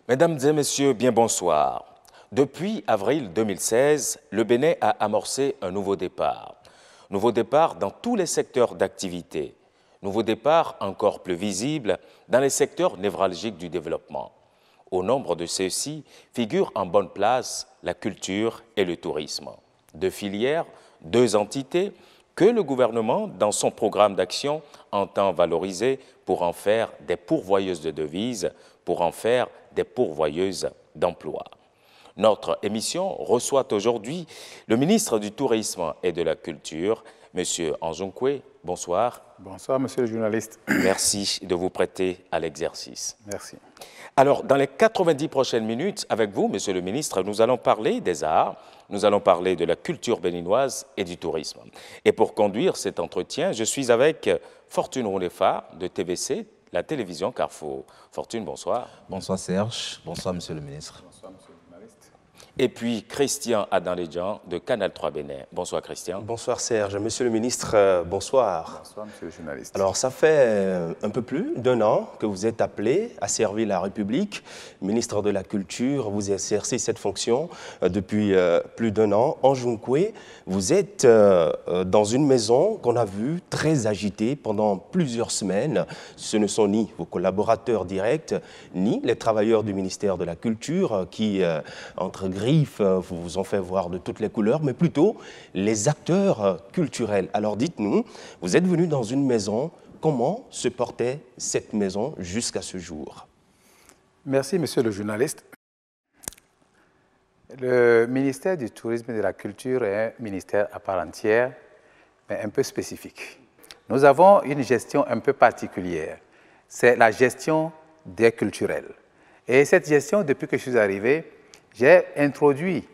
Mesdames et messieurs, bien bonsoir. Depuis avril 2016, le Bénin a amorcé un nouveau départ. Nouveau départ dans tous les secteurs d'activité. Nouveau départ encore plus visible dans les secteurs névralgiques du développement. Au nombre de ceux-ci figurent en bonne place la culture et le tourisme. Deux filières, deux entités que le gouvernement, dans son programme d'action, entend valoriser pour en faire des pourvoyeuses de devises, pour en faire des pourvoyeuses d'emplois. Notre émission reçoit aujourd'hui le ministre du Tourisme et de la Culture, M. Anjonkwe. Bonsoir. Bonsoir, monsieur le journaliste. Merci de vous prêter à l'exercice. Merci. Alors, dans les 90 prochaines minutes, avec vous, monsieur le ministre, nous allons parler des arts, nous allons parler de la culture béninoise et du tourisme. Et pour conduire cet entretien, je suis avec Fortune Roulefa de TVC, la télévision Carrefour. Fortune, bonsoir. Bonsoir Serge, bonsoir monsieur le ministre. Bonsoir, monsieur le journaliste. Et puis Christian Adanledjan de Canal 3 Bénin. Bonsoir Christian. Bonsoir Serge. Monsieur le ministre, bonsoir. Bonsoir, monsieur le journaliste. Alors, ça fait un peu plus d'un an que vous êtes appelé à servir la République. Ministre de la Culture, vous exercez cette fonction depuis plus d'un an. Anjonkwe, vous êtes dans une maison qu'on a vue très agitée pendant plusieurs semaines. Ce ne sont ni vos collaborateurs directs, ni les travailleurs du ministère de la Culture qui, entre griffes, vous ont fait voir de toutes les couleurs, mais plutôt les acteurs culturels. Alors dites-nous, vous êtes venu dans une maison, comment se portait cette maison jusqu'à ce jour? Merci, monsieur le journaliste. Le ministère du Tourisme et de la Culture est un ministère à part entière, mais un peu spécifique. Nous avons une gestion un peu particulière. C'est la gestion des culturels. Et cette gestion, depuis que je suis arrivé, j'ai introduit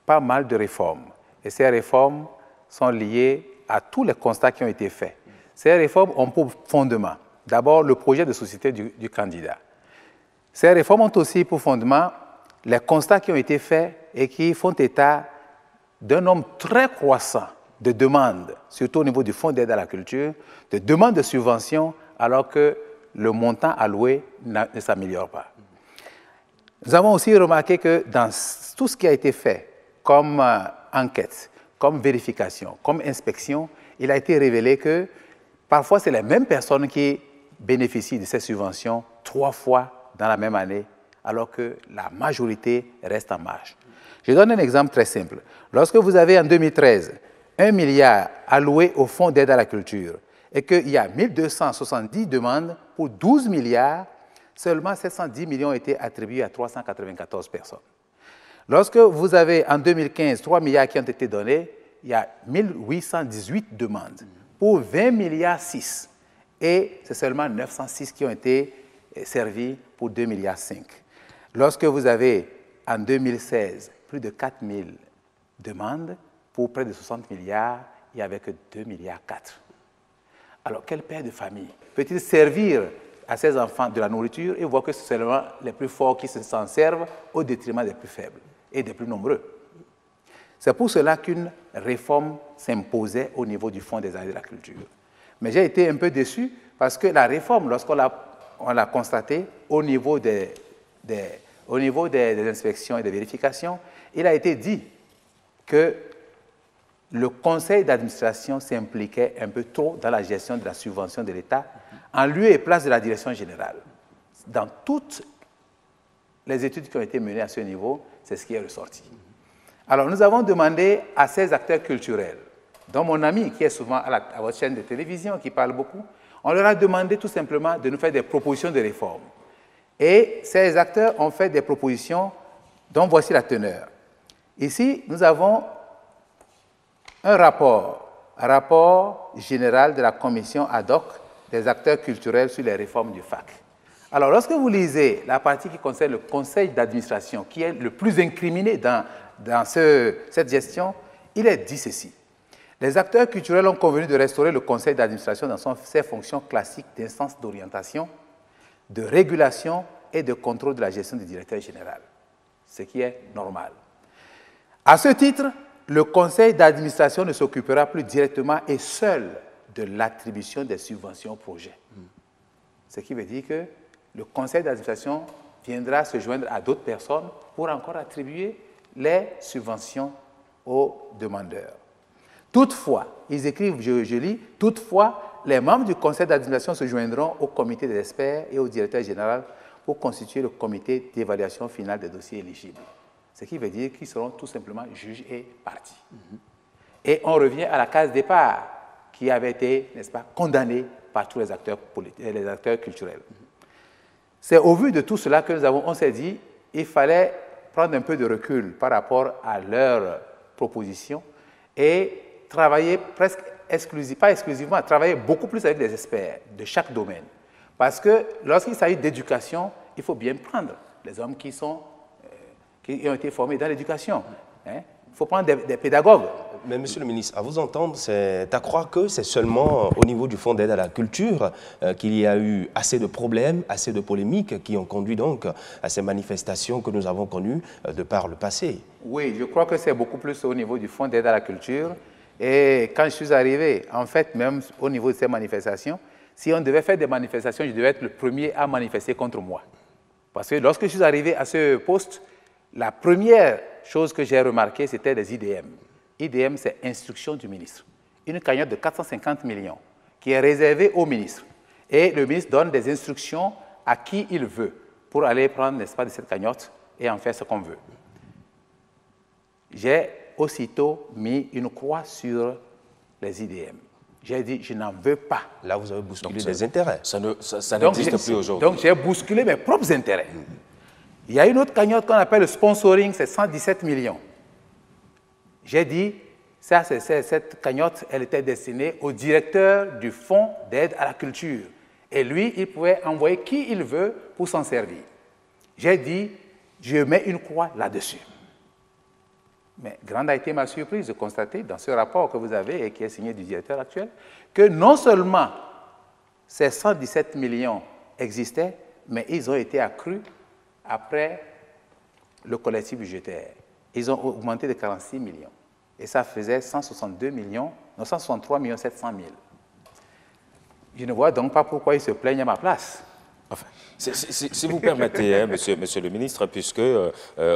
pas mal de réformes. Et ces réformes sont liées à tous les constats qui ont été faits. Ces réformes ont pour fondement, d'abord, le projet de société du candidat. Ces réformes ont aussi pour fondement les constats qui ont été faits et qui font état d'un nombre très croissant de demandes, surtout au niveau du Fonds d'aide à la culture, de demandes de subventions, alors que le montant alloué ne s'améliore pas. Nous avons aussi remarqué que dans tout ce qui a été fait comme enquête, comme vérification, comme inspection, il a été révélé que parfois c'est les mêmes personnes qui bénéficient de ces subventions 3 fois dans la même année, alors que la majorité reste en marge. Je donne un exemple très simple. Lorsque vous avez en 2013 1 milliard alloué au Fonds d'aide à la culture et qu'il y a 1270 demandes pour 12 milliards, seulement 710 millions ont été attribués à 394 personnes. Lorsque vous avez en 2015 3 milliards qui ont été donnés, il y a 1818 demandes pour 20 milliards 6. Et c'est seulement 906 qui ont été servis pour 2 milliards 5. Lorsque vous avez en 2016 plus de 4000 demandes pour près de 60 milliards, il n'y avait que 2 milliards 4. Alors quel père de famille peut-il servir à ses enfants de la nourriture et voir que c'est seulement les plus forts qui s'en servent au détriment des plus faibles et des plus nombreux? C'est pour cela qu'une réforme s'imposait au niveau du Fonds des arts et de la culture. Mais j'ai été un peu déçu parce que la réforme, lorsqu'on l'a constatée au niveau des inspections et des vérifications, il a été dit que le conseil d'administration s'impliquait un peu trop dans la gestion de la subvention de l'État en lieu et place de la direction générale. Dans toutes les études qui ont été menées à ce niveau, c'est ce qui est ressorti. Alors, nous avons demandé à ces acteurs culturels, dont mon ami qui est souvent à votre chaîne de télévision, qui parle beaucoup, on leur a demandé tout simplement de nous faire des propositions de réforme. Et ces acteurs ont fait des propositions dont voici la teneur. Ici, nous avons un rapport général de la commission ad hoc des acteurs culturels sur les réformes du FAC. Alors, lorsque vous lisez la partie qui concerne le conseil d'administration, qui est le plus incriminé dans cette gestion, il est dit ceci. Les acteurs culturels ont convenu de restaurer le conseil d'administration dans ses fonctions classiques d'instance d'orientation, de régulation et de contrôle de la gestion du directeur général, ce qui est normal. À ce titre, le conseil d'administration ne s'occupera plus directement et seul de l'attribution des subventions au projet. Ce qui veut dire que le conseil d'administration viendra se joindre à d'autres personnes pour encore attribuer les subventions aux demandeurs. Toutefois, ils écrivent, je lis, toutefois, les membres du conseil d'administration se joindront au comité des experts et au directeur général pour constituer le comité d'évaluation finale des dossiers éligibles. Ce qui veut dire qu'ils seront tout simplement juges et parties. Et on revient à la case départ qui avait été, n'est-ce pas, condamnée par tous les acteurs culturels. C'est au vu de tout cela que on s'est dit qu'il fallait prendre un peu de recul par rapport à leurs propositions et travailler presque pas exclusivement, travailler beaucoup plus avec des experts de chaque domaine. Parce que lorsqu'il s'agit d'éducation, il faut bien prendre les hommes qui ont été formés dans l'éducation. Il faut prendre des pédagogues. Mais monsieur le ministre, à vous entendre, c'est à croire que c'est seulement au niveau du Fonds d'aide à la culture qu'il y a eu assez de problèmes, assez de polémiques qui ont conduit donc à ces manifestations que nous avons connues de par le passé. Oui, je crois que c'est beaucoup plus au niveau du Fonds d'aide à la culture. Et quand je suis arrivé, en fait, même au niveau de ces manifestations, si on devait faire des manifestations, je devais être le premier à manifester contre moi. Parce que lorsque je suis arrivé à ce poste, la première chose que j'ai remarquée, c'était des IDM. IDM, c'est instruction du ministre. Une cagnotte de 450 millions qui est réservée au ministre. Et le ministre donne des instructions à qui il veut pour aller prendre, n'est-ce pas, de cette cagnotte et en faire ce qu'on veut. J'ai aussitôt mis une croix sur les IDM. J'ai dit, je n'en veux pas. Là, vous avez bousculé des intérêts. Ça n'existe plus aujourd'hui. Donc, j'ai bousculé mes propres intérêts. Il y a une autre cagnotte qu'on appelle le sponsoring, c'est 117 millions. J'ai dit, cette cagnotte, elle était destinée au directeur du Fonds d'aide à la culture. Et lui, il pouvait envoyer qui il veut pour s'en servir. J'ai dit, je mets une croix là-dessus. Mais grande a été ma surprise de constater dans ce rapport que vous avez et qui est signé du directeur actuel, que non seulement ces 117 millions existaient, mais ils ont été accrus après le collectif budgétaire. Ils ont augmenté de 46 millions. Et ça faisait 163 millions 700 000. Je ne vois donc pas pourquoi ils se plaignent à ma place. Enfin, si vous permettez, hein, monsieur le ministre, puisque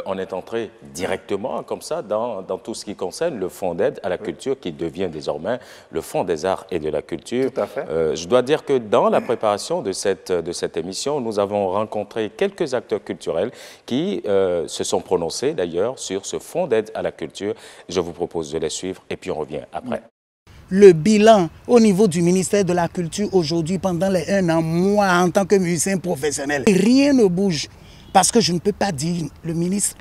on est entré directement comme ça dans tout ce qui concerne le Fonds d'aide à la culture qui devient désormais le Fonds des arts et de la culture. Tout à fait. Je dois dire que dans la préparation de cette émission, nous avons rencontré quelques acteurs culturels qui se sont prononcés d'ailleurs sur ce Fonds d'aide à la culture. Je vous propose de les suivre et puis on revient après. Le bilan au niveau du ministère de la Culture aujourd'hui, pendant les 1 an, moi, en tant que musicien professionnel, rien ne bouge. Parce que je ne peux pas dire le ministère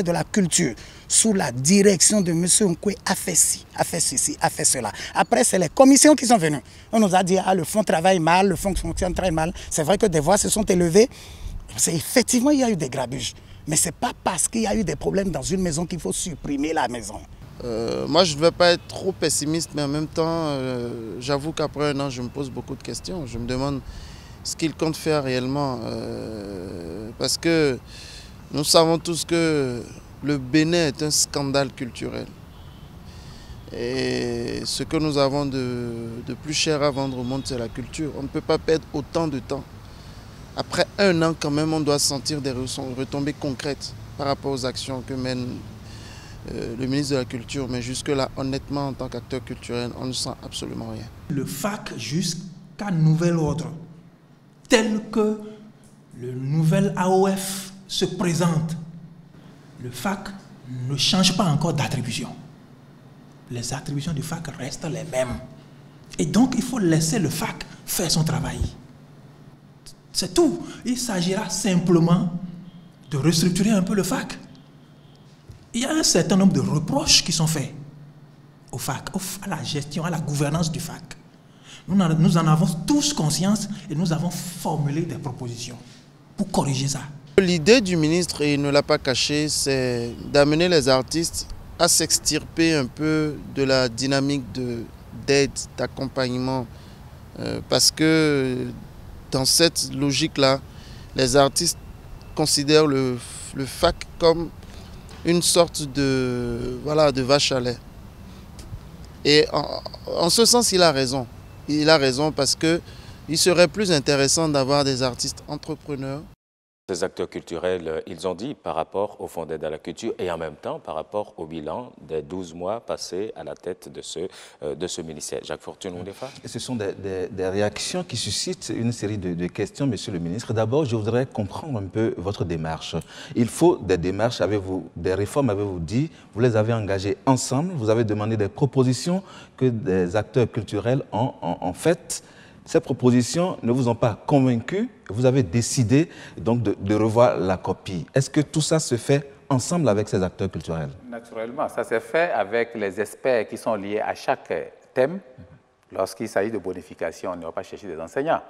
de la Culture, sous la direction de M. Nkwe, a fait ci, a fait ceci, a fait cela. Après, c'est les commissions qui sont venues. On nous a dit, ah, le fonds travaille mal, le fonds fonctionne très mal. C'est vrai que des voix se sont élevées. Effectivement, il y a eu des grabuges. Mais ce n'est pas parce qu'il y a eu des problèmes dans une maison qu'il faut supprimer la maison. Moi, je ne vais pas être trop pessimiste, mais en même temps, j'avoue qu'après 1 an, je me pose beaucoup de questions. Je me demande ce qu'il compte faire réellement. Parce que nous savons tous que le Bénin est un scandale culturel. Et ce que nous avons de plus cher à vendre au monde, c'est la culture. On ne peut pas perdre autant de temps. Après 1 an, quand même, on doit sentir des retombées concrètes par rapport aux actions que mène le ministre de la Culture, mais jusque-là, honnêtement, en tant qu'acteur culturel, on ne sent absolument rien. Le FAC jusqu'à nouvel ordre, tel que le nouvel AOF se présente, le FAC ne change pas encore d'attribution. Les attributions du FAC restent les mêmes. Et donc, il faut laisser le FAC faire son travail. C'est tout. Il s'agira simplement de restructurer un peu le FAC. Il y a un certain nombre de reproches qui sont faits au FAC, à la gestion, à la gouvernance du FAC. Nous en avons tous conscience et nous avons formulé des propositions pour corriger ça. L'idée du ministre, et il ne l'a pas caché, c'est d'amener les artistes à s'extirper un peu de la dynamique d'aide, d'accompagnement. Parce que dans cette logique-là, les artistes considèrent le FAC comme une sorte de vache à lait. Et en ce sens, il a raison. Il a raison parce qu'il serait plus intéressant d'avoir des artistes entrepreneurs Ces acteurs culturels, ils ont dit par rapport au Fonds d'aide à la culture et en même temps par rapport au bilan des 12 mois passés à la tête de ce ministère. Jacques Fortune Oundefa. Ce sont des réactions qui suscitent une série de questions, Monsieur le ministre. D'abord, je voudrais comprendre un peu votre démarche. Il faut des démarches, avez-vous, des réformes, avez-vous dit, vous les avez engagées ensemble, vous avez demandé des propositions que des acteurs culturels ont faites. Ces propositions ne vous ont pas convaincu, vous avez décidé donc de revoir la copie. Est-ce que tout ça se fait ensemble avec ces acteurs culturels? Naturellement, ça s'est fait avec les experts qui sont liés à chaque thème. Lorsqu'il s'agit de bonification, on ne va pas chercher des enseignants.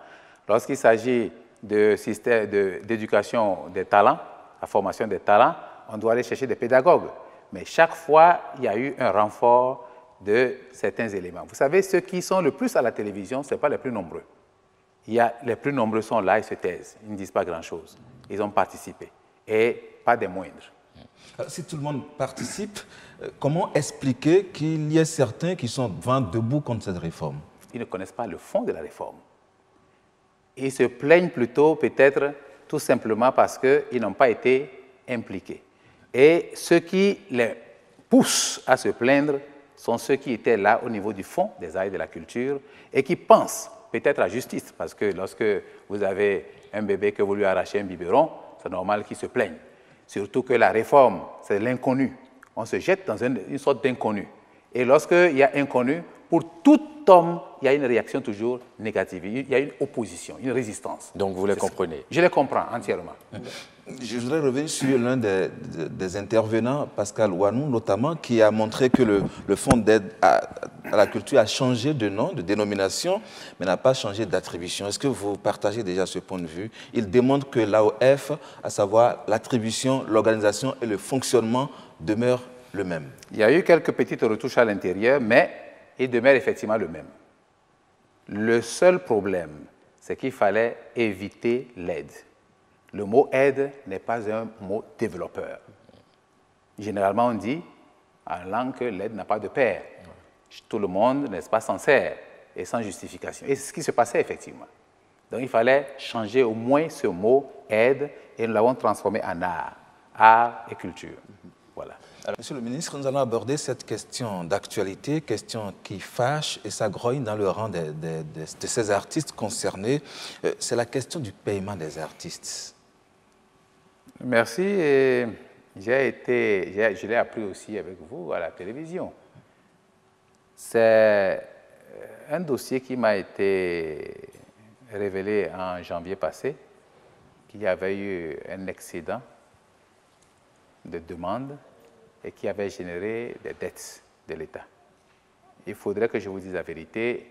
Lorsqu'il s'agit de système d'éducation des talents, la formation des talents, on doit aller chercher des pédagogues. Mais chaque fois, il y a eu un renfort de certains éléments. Vous savez, ceux qui sont le plus à la télévision, ce n'est pas les plus nombreux. Les plus nombreux sont là, ils se taisent, ils ne disent pas grand-chose. Ils ont participé, et pas des moindres. Si tout le monde participe, comment expliquer qu'il y ait certains qui sont vent debout contre cette réforme? Ils ne connaissent pas le fond de la réforme. Ils se plaignent plutôt peut-être tout simplement parce qu'ils n'ont pas été impliqués. Et ceux qui les poussent à se plaindre sont ceux qui étaient là au niveau du fond des arts et de la culture et qui pensent peut-être à justice, parce que lorsque vous avez un bébé que vous lui arrachez un biberon, c'est normal qu'il se plaigne. Surtout que la réforme, c'est l'inconnu. On se jette dans une sorte d'inconnu. Et lorsqu'il y a inconnu, pour tout homme, il y a une réaction toujours négative. Il y a une opposition, une résistance. Donc vous les comprenez? Je les comprends entièrement. Je voudrais revenir sur l'un des intervenants, Pascal Ouanou notamment, qui a montré que le Fonds d'aide à la culture a changé de nom, de dénomination, mais n'a pas changé d'attribution. Est-ce que vous partagez déjà ce point de vue? Il démontre que l'AOF, à savoir l'attribution, l'organisation et le fonctionnement, demeurent le même. Il y a eu quelques petites retouches à l'intérieur, mais il demeure effectivement le même. Le seul problème, c'est qu'il fallait éviter l'aide. Le mot aide n'est pas un mot développeur. Généralement, on dit en langue que l'aide n'a pas de père. Tout le monde, n'est-ce pas, sincère et sans justification. Et c'est ce qui se passait effectivement. Donc il fallait changer au moins ce mot aide et nous l'avons transformé en art et culture. Voilà. Alors, Monsieur le ministre, nous allons aborder cette question d'actualité, question qui fâche et ça grogne dans le rang de ces artistes concernés. C'est la question du paiement des artistes. Merci. Et je l'ai appris aussi avec vous à la télévision. C'est un dossier qui m'a été révélé en janvier passé, qu'il y avait eu un excédent de demandes et qui avait généré des dettes de l'État. Il faudrait que je vous dise la vérité.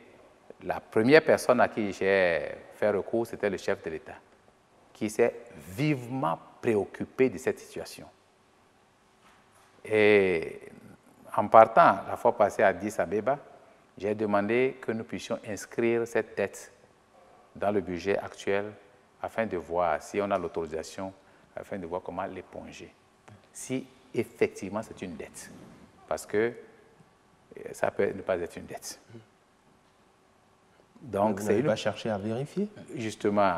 La première personne à qui j'ai fait recours, c'était le chef de l'État, qui s'est vivement préoccupé de cette situation. Et en partant, la fois passée à Addis Abeba, j'ai demandé que nous puissions inscrire cette dette dans le budget actuel afin de voir si on a l'autorisation, afin de voir comment l'éponger. Si effectivement c'est une dette, parce que ça peut ne pas être une dette. Donc, vous n'avez pas cherché à vérifier? Justement,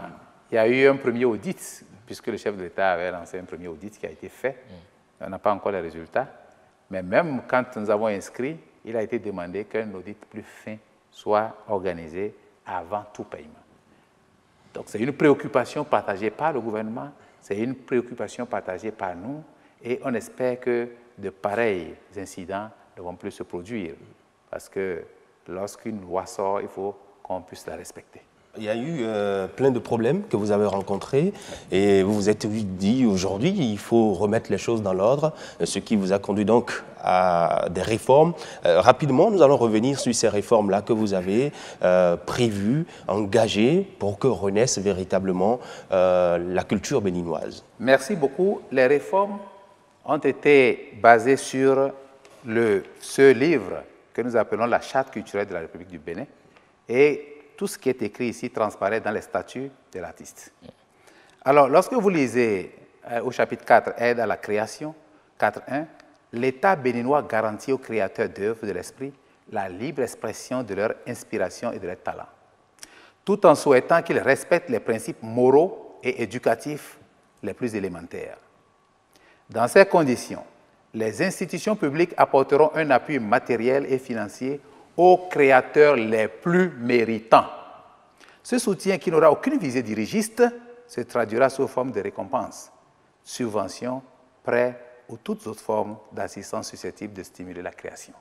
il y a eu un premier audit, puisque le chef de l'État avait lancé un premier audit qui a été fait. On n'a pas encore les résultats. Mais même quand nous avons inscrit, il a été demandé qu'un audit plus fin soit organisé avant tout paiement. Donc, c'est une préoccupation partagée par le gouvernement, c'est une préoccupation partagée par nous, et on espère que de pareils incidents ne vont plus se produire, parce que lorsqu'une loi sort, il faut qu'on puisse la respecter. Il y a eu plein de problèmes que vous avez rencontrés et vous vous êtes dit aujourd'hui il faut remettre les choses dans l'ordre, ce qui vous a conduit donc à des réformes. Rapidement, nous allons revenir sur ces réformes-là que vous avez prévues, engagées pour que renaisse véritablement la culture béninoise. Merci beaucoup. Les réformes ont été basées sur ce livre que nous appelons la Charte culturelle de la République du Bénin, et tout ce qui est écrit ici transparaît dans les statuts de l'artiste. Alors, lorsque vous lisez au chapitre 4, Aide à la création, 4.1, l'État béninois garantit aux créateurs d'œuvres de l'esprit la libre expression de leur inspiration et de leur talent, tout en souhaitant qu'ils respectent les principes moraux et éducatifs les plus élémentaires. Dans ces conditions, les institutions publiques apporteront un appui matériel et financier aux créateurs les plus méritants. Ce soutien, qui n'aura aucune visée dirigiste, se traduira sous forme de récompenses, subventions, prêts ou toutes autres formes d'assistance susceptibles de stimuler la création.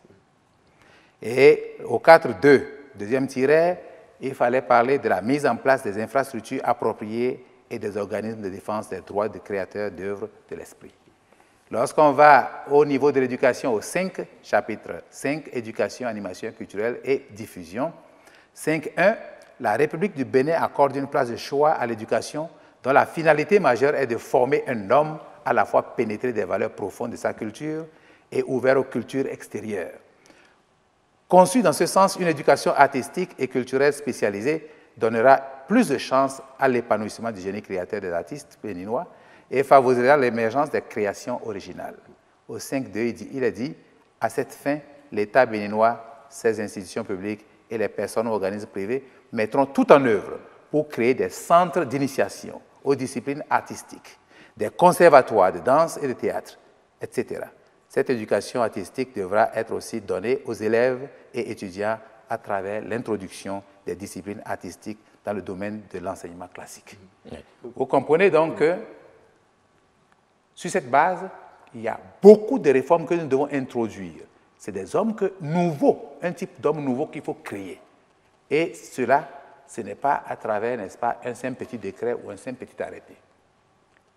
Et au 4.2, deuxième tiret, il fallait parler de la mise en place des infrastructures appropriées et des organismes de défense des droits des créateurs d'œuvres de l'esprit. Lorsqu'on va au niveau de l'éducation, au 5, chapitre 5, éducation, animation culturelle et diffusion, 5.1, la République du Bénin accorde une place de choix à l'éducation dont la finalité majeure est de former un homme à la fois pénétré des valeurs profondes de sa culture et ouvert aux cultures extérieures. Conçue dans ce sens, une éducation artistique et culturelle spécialisée donnera plus de chances à l'épanouissement du génie créateur des artistes béninois et favorisera l'émergence des créations originales. Au 5.2, il est dit, à cette fin, l'État béninois, ses institutions publiques et les personnes ou organismes privés mettront tout en œuvre pour créer des centres d'initiation aux disciplines artistiques, des conservatoires de danse et de théâtre, etc. Cette éducation artistique devra être aussi donnée aux élèves et étudiants à travers l'introduction des disciplines artistiques dans le domaine de l'enseignement classique. Vous comprenez donc que, sur cette base, il y a beaucoup de réformes que nous devons introduire. C'est des hommes nouveaux, un type d'homme nouveau qu'il faut créer. Et cela, ce n'est pas à travers, n'est-ce pas, un simple petit décret ou un simple petit arrêté.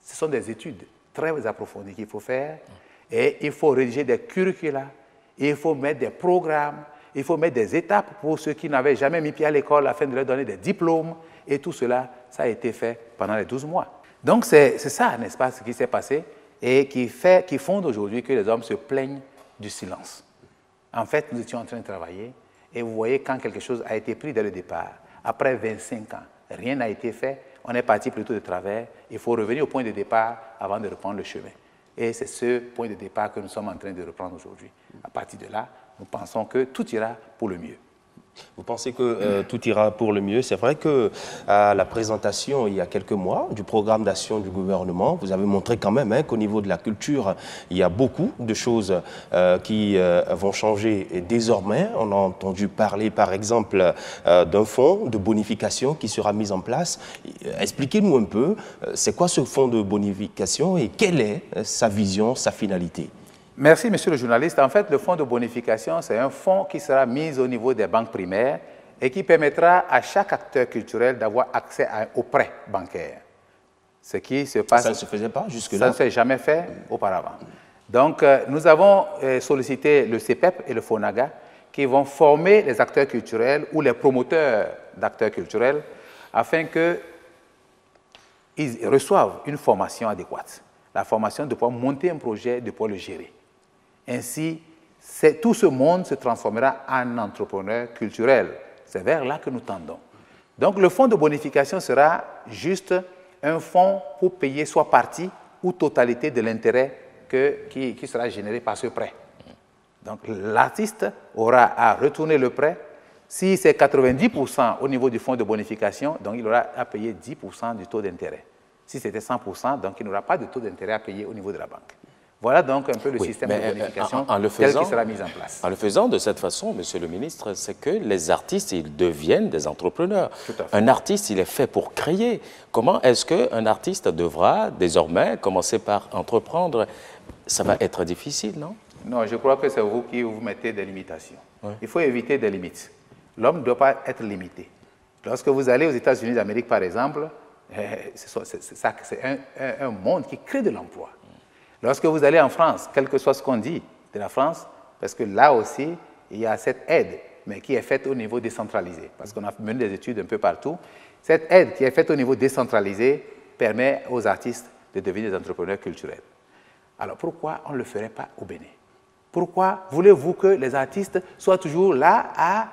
Ce sont des études très approfondies qu'il faut faire et il faut rédiger des curricula, il faut mettre des programmes, il faut mettre des étapes pour ceux qui n'avaient jamais mis pied à l'école afin de leur donner des diplômes et tout cela, ça a été fait pendant les 12 mois. Donc c'est ça, n'est-ce pas, ce qui s'est passé et qui fonde aujourd'hui que les hommes se plaignent du silence. En fait, nous étions en train de travailler et vous voyez quand quelque chose a été pris dès le départ, après 25 ans, rien n'a été fait, on est parti plutôt de travers, il faut revenir au point de départ avant de reprendre le chemin. Et c'est ce point de départ que nous sommes en train de reprendre aujourd'hui. À partir de là, nous pensons que tout ira pour le mieux. Vous pensez que tout ira pour le mieux? C'est vrai qu'à la présentation, il y a quelques mois, du programme d'action du gouvernement, vous avez montré quand même qu'au niveau de la culture, il y a beaucoup de choses qui vont changer. Et désormais, on a entendu parler, par exemple, d'un fonds de bonification qui sera mis en place. Expliquez-nous un peu, c'est quoi ce fonds de bonification et quelle est sa vision, sa finalité? Merci, monsieur le journaliste. En fait, le fonds de bonification, c'est un fonds qui sera mis au niveau des banques primaires et qui permettra à chaque acteur culturel d'avoir accès aux prêts bancaires. Ce qui se passe... Ça ne se faisait pas jusque-là? Ça ne s'est jamais fait auparavant. Donc, nous avons sollicité le CEPEP et le FONAGA qui vont former les acteurs culturels ou les promoteurs d'acteurs culturels afin qu'ils reçoivent une formation adéquate. La formation de pouvoir monter un projet, de pouvoir le gérer. Ainsi, tout ce monde se transformera en entrepreneur culturel. C'est vers là que nous tendons. Donc, le fonds de bonification sera juste un fonds pour payer soit partie ou totalité de l'intérêt qui sera généré par ce prêt. Donc, l'artiste aura à retourner le prêt. Si c'est 90% au niveau du fonds de bonification, donc il aura à payer 10% du taux d'intérêt. Si c'était 100%, donc il n'aura pas de taux d'intérêt à payer au niveau de la banque. Voilà donc un peu le système de bonification tel qu'il sera mis en place. En le faisant de cette façon, monsieur le ministre, c'est que les artistes, ils deviennent des entrepreneurs. Un artiste, il est fait pour créer. Comment est-ce qu'un artiste devra désormais commencer par entreprendre? Ça va être difficile, non? Non, je crois que c'est vous qui vous mettez des limitations. Oui. Il faut éviter des limites. L'homme ne doit pas être limité. Lorsque vous allez aux États-Unis d'Amérique, par exemple, c'est un monde qui crée de l'emploi. Lorsque vous allez en France, quel que soit ce qu'on dit de la France, parce que là aussi, il y a cette aide, mais qui est faite au niveau décentralisé, parce qu'on a mené des études un peu partout. Cette aide qui est faite au niveau décentralisé permet aux artistes de devenir des entrepreneurs culturels. Alors pourquoi on ne le ferait pas au Bénin? Pourquoi voulez-vous que les artistes soient toujours là à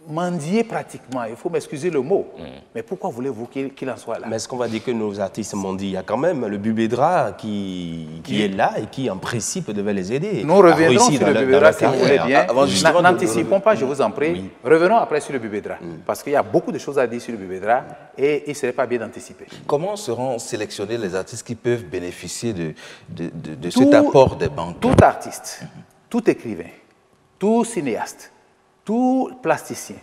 mendier pratiquement, il faut m'excuser le mot. Mais pourquoi voulez-vous qu'il en soit là? Mais est-ce qu'on va dire que nos artistes mendient? Il y a quand même le Bubedra qui est là et qui, en principe, devait les aider. Nous reviendrons sur le Bubedra si vous voulez bien. N'anticipons pas, je vous en prie. Oui. Revenons après sur le Bubedra. Parce qu'il y a beaucoup de choses à dire sur le Bubedra et il ne serait pas bien d'anticiper. Comment seront sélectionnés les artistes qui peuvent bénéficier de cet apport des banques? Tout artiste, tout écrivain, tout cinéaste, tout plasticien,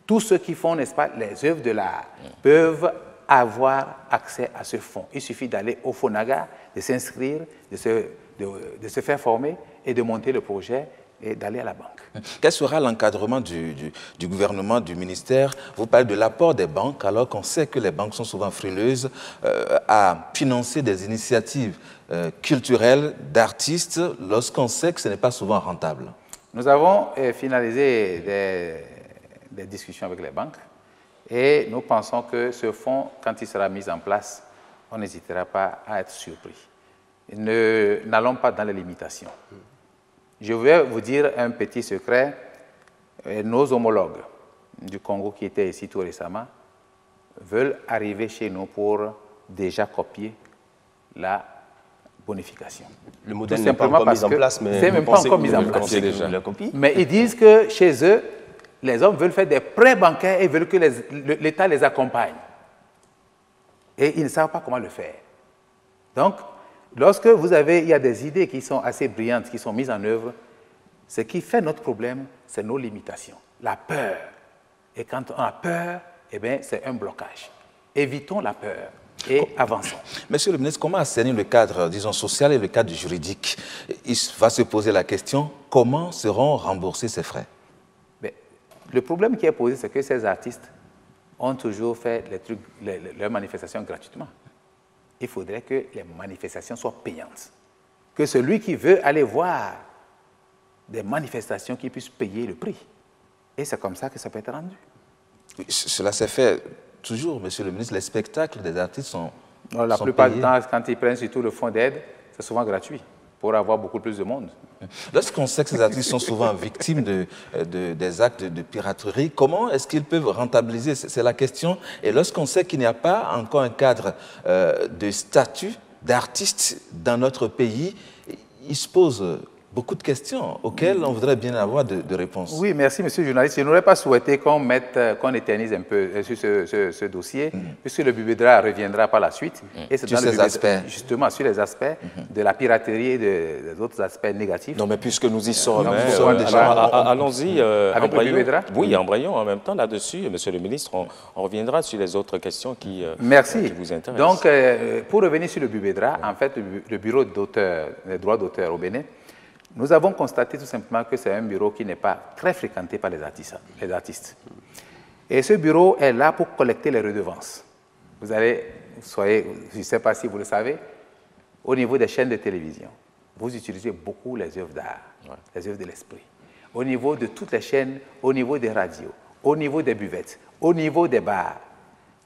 tous ceux qui font, n'est-ce pas, les œuvres de l'art peuvent avoir accès à ce fonds. Il suffit d'aller au FONAGA, de s'inscrire, de se faire former et de monter le projet et d'aller à la banque. Quel sera l'encadrement du gouvernement, du ministère? Vous parlez de l'apport des banques alors qu'on sait que les banques sont souvent frileuses à financer des initiatives culturelles d'artistes lorsqu'on sait que ce n'est pas souvent rentable. Nous avons finalisé des discussions avec les banques et nous pensons que ce fonds, quand il sera mis en place, on n'hésitera pas à être surpris. N'allons pas dans les limitations. Je vais vous dire un petit secret. Nos homologues du Congo qui étaient ici tout récemment veulent arriver chez nous pour déjà copier la bonification. Le modèle n'est pas encore mis en place, mais c'est même pas encore mis en place. Mais ils disent que chez eux, les hommes veulent faire des prêts bancaires et veulent que l'État les accompagne. Et ils ne savent pas comment le faire. Donc, lorsque il y a des idées qui sont assez brillantes, qui sont mises en œuvre, ce qui fait notre problème, c'est nos limitations, la peur. Et quand on a peur, eh bien, c'est un blocage. Évitons la peur et avançons. Monsieur le ministre, comment assainir le cadre, disons, social et le cadre juridique? Il va se poser la question, comment seront remboursés ces frais? Mais, le problème qui est posé, c'est que ces artistes ont toujours fait leurs manifestations gratuitement. Il faudrait que les manifestations soient payantes. Que celui qui veut aller voir des manifestations qui puisse payer le prix. Et c'est comme ça que ça peut être rendu. Oui, cela s'est fait toujours, monsieur le ministre. Les spectacles des artistes sont la plupart du temps, quand ils prennent surtout le fonds d'aide, c'est souvent gratuit pour avoir beaucoup plus de monde. Lorsqu'on sait que ces artistes sont souvent victimes des actes de piraterie, comment est-ce qu'ils peuvent rentabiliser? C'est la question. Et lorsqu'on sait qu'il n'y a pas encore un cadre de statut d'artiste dans notre pays, il se pose beaucoup de questions auxquelles on voudrait bien avoir de réponses. Oui, merci, monsieur le journaliste. Je n'aurais pas souhaité qu'on éternise un peu sur ce dossier, puisque le Bubedra reviendra par la suite. Et c'est sur ces aspects. Justement, sur les aspects de la piraterie et des autres aspects négatifs. Non, mais puisque nous y sommes, allons-y. Avec le Bubedra? Oui, embrayons en même temps là-dessus. Monsieur le ministre, on reviendra sur les autres questions qui vous intéressent. Donc, pour revenir sur le Bubedra, en fait, le bureau des droits d'auteur au Bénin, nous avons constaté tout simplement que c'est un bureau qui n'est pas très fréquenté par les artistes. Et ce bureau est là pour collecter les redevances. Je ne sais pas si vous le savez, au niveau des chaînes de télévision, vous utilisez beaucoup les œuvres d'art, les œuvres de l'esprit. Au niveau de toutes les chaînes, au niveau des radios, au niveau des buvettes, au niveau des bars.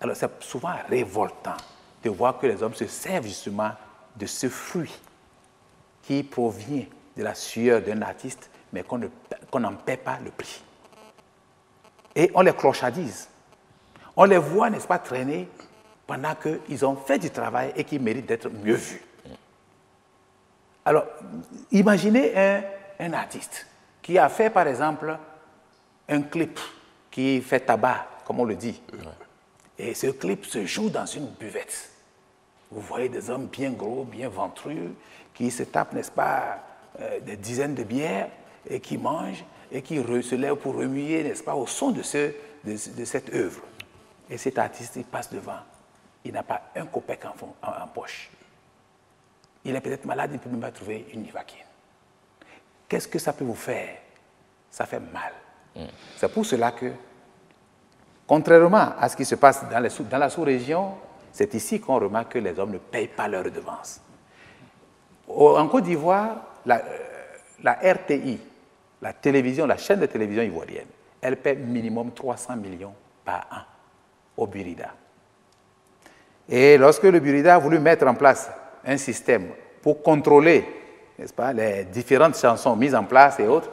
Alors c'est souvent révoltant de voir que les hommes se servent justement de ce fruit qui provient de la sueur d'un artiste, mais qu'on n'en paie pas le prix. Et on les clochardise. On les voit, n'est-ce pas, traîner pendant qu'ils ont fait du travail et qu'ils méritent d'être mieux vus. Alors, imaginez un artiste qui a fait, par exemple, un clip qui fait tabac, comme on le dit. Et ce clip se joue dans une buvette. Vous voyez des hommes bien gros, bien ventrus, qui se tapent, n'est-ce pas, des dizaines de bières et qui mangent et qui se lèvent pour remuer, n'est-ce pas, au son de cette œuvre. Et cet artiste, il passe devant. Il n'a pas un copec en poche. Il est peut-être malade, il ne peut même pas trouver une Nivaquine. Qu'est-ce que ça peut vous faire? Ça fait mal. C'est pour cela que, contrairement à ce qui se passe dans la sous-région, c'est ici qu'on remarque que les hommes ne payent pas leurs redevances. En Côte d'Ivoire, la RTI, la chaîne de télévision ivoirienne, elle paie minimum 300 millions par an au Burida. Et lorsque le Burida a voulu mettre en place un système pour contrôler, n'est-ce pas, les différentes chansons mises en place et autres,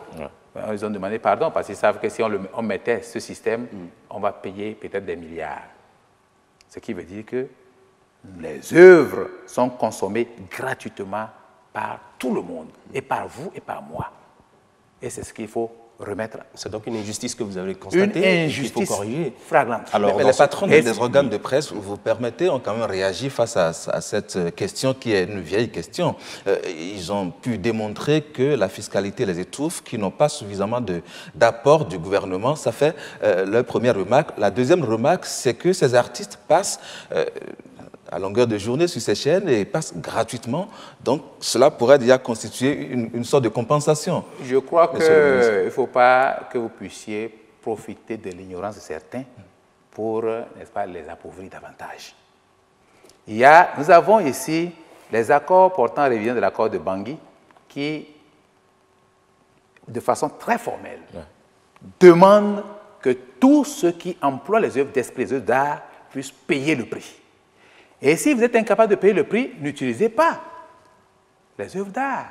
Ils ont demandé pardon parce qu'ils savent que si on mettait ce système, on va payer peut-être des milliards. Ce qui veut dire que les œuvres sont consommées gratuitement par tout le monde, et par vous et par moi. Et c'est ce qu'il faut remettre. C'est donc une injustice que vous avez constatée et qu'il faut corriger. Flagrante. Alors, mais les patrons des organes de presse, vous permettez, ont quand même réagi face à cette question qui est une vieille question. Ils ont pu démontrer que la fiscalité les étouffe, qu'ils n'ont pas suffisamment d'apport du gouvernement. Ça fait leur première remarque. La deuxième remarque, c'est que ces artistes passent à longueur de journée sur ces chaînes et passent gratuitement. Donc, cela pourrait déjà constituer une sorte de compensation. Je crois qu'il ne faut pas que vous puissiez profiter de l'ignorance de certains pour, n'est-ce pas, les appauvrir davantage. Nous avons ici les accords portant révision de l'accord de Bangui qui, de façon très formelle, demandent que tous ceux qui emploient les œuvres d'esprit, les œuvres d'art, puissent payer le prix. Et si vous êtes incapable de payer le prix, n'utilisez pas les œuvres d'art.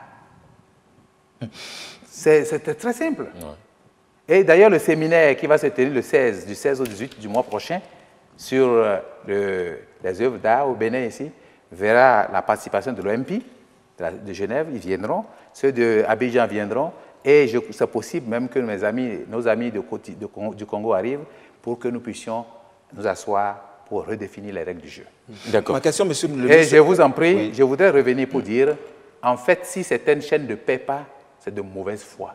C'est très simple. Ouais. Et d'ailleurs, le séminaire qui va se tenir du 16 au 18 du mois prochain sur les œuvres d'art au Bénin ici, verra la participation de l'OMP de Genève, ils viendront, ceux d'Abidjan viendront, et c'est possible même que nos amis du Congo arrivent pour que nous puissions nous asseoir pour redéfinir les règles du jeu. D'accord. Ma question, monsieur le ministre... Et je vous en prie, je voudrais revenir pour dire, en fait, si certaines chaînes ne paient pas, c'est de mauvaise foi.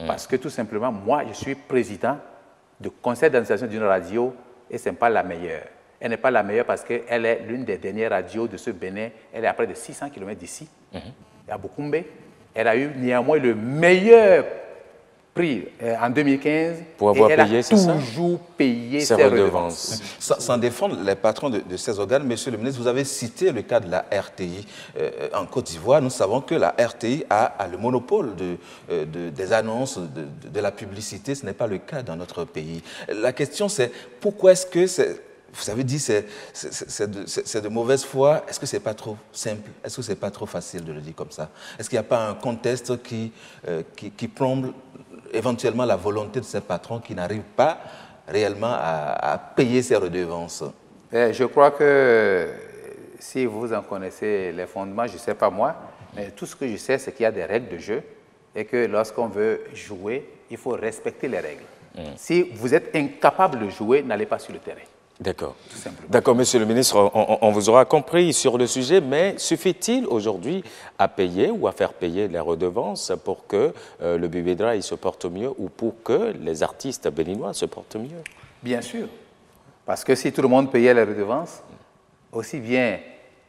Parce que tout simplement, moi, je suis président du conseil d'administration d'une radio et ce n'est pas la meilleure. Elle n'est pas la meilleure parce qu'elle est l'une des dernières radios de ce Bénin. Elle est à près de 600 km d'ici, à Bukumbe. Elle a eu néanmoins le meilleur prix en 2015 pour avoir payé, c'est ça ? Toujours payé ses redevances. Sans défendre les patrons de ces organes, monsieur le ministre, vous avez cité le cas de la RTI. En Côte d'Ivoire, nous savons que la RTI a le monopole des annonces, de la publicité. Ce n'est pas le cas dans notre pays. La question, c'est pourquoi est-ce que vous avez dit c'est de mauvaise foi. Est-ce que ce n'est pas trop simple? Est-ce que ce n'est pas trop facile de le dire comme ça? Est-ce qu'il n'y a pas un contexte qui plombe éventuellement la volonté de ces patrons qui n'arrivent pas réellement à payer ces redevances? Je crois que si vous en connaissez les fondements, je ne sais pas moi, mais tout ce que je sais, c'est qu'il y a des règles de jeu et que lorsqu'on veut jouer, il faut respecter les règles. Si vous êtes incapable de jouer, n'allez pas sur le terrain. D'accord. D'accord, monsieur le ministre, on vous aura compris sur le sujet, mais suffit-il aujourd'hui à payer ou à faire payer les redevances pour que le Bubedra se porte mieux ou pour que les artistes béninois se portent mieux? Bien sûr. Parce que si tout le monde payait les redevances, aussi bien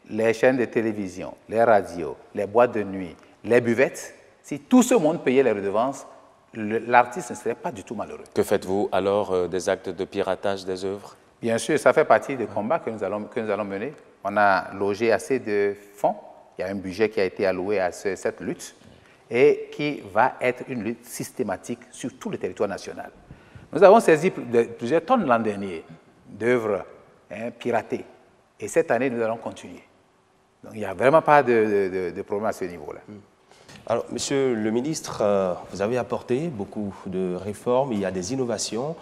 les chaînes de télévision, les radios, les boîtes de nuit, les buvettes, si tout ce monde payait les redevances, l'artiste ne serait pas du tout malheureux. Que faites-vous alors des actes de piratage des œuvres? Bien sûr, ça fait partie des combats que nous allons mener. On a logé assez de fonds. Il y a un budget qui a été alloué à cette lutte et qui va être une lutte systématique sur tout le territoire national. Nous avons saisi plusieurs tonnes l'an dernier d'œuvres piratées. Et cette année, nous allons continuer. Donc, il n'y a vraiment pas de problème à ce niveau-là. Alors, monsieur le ministre, vous avez apporté beaucoup de réformes, il y a des innovations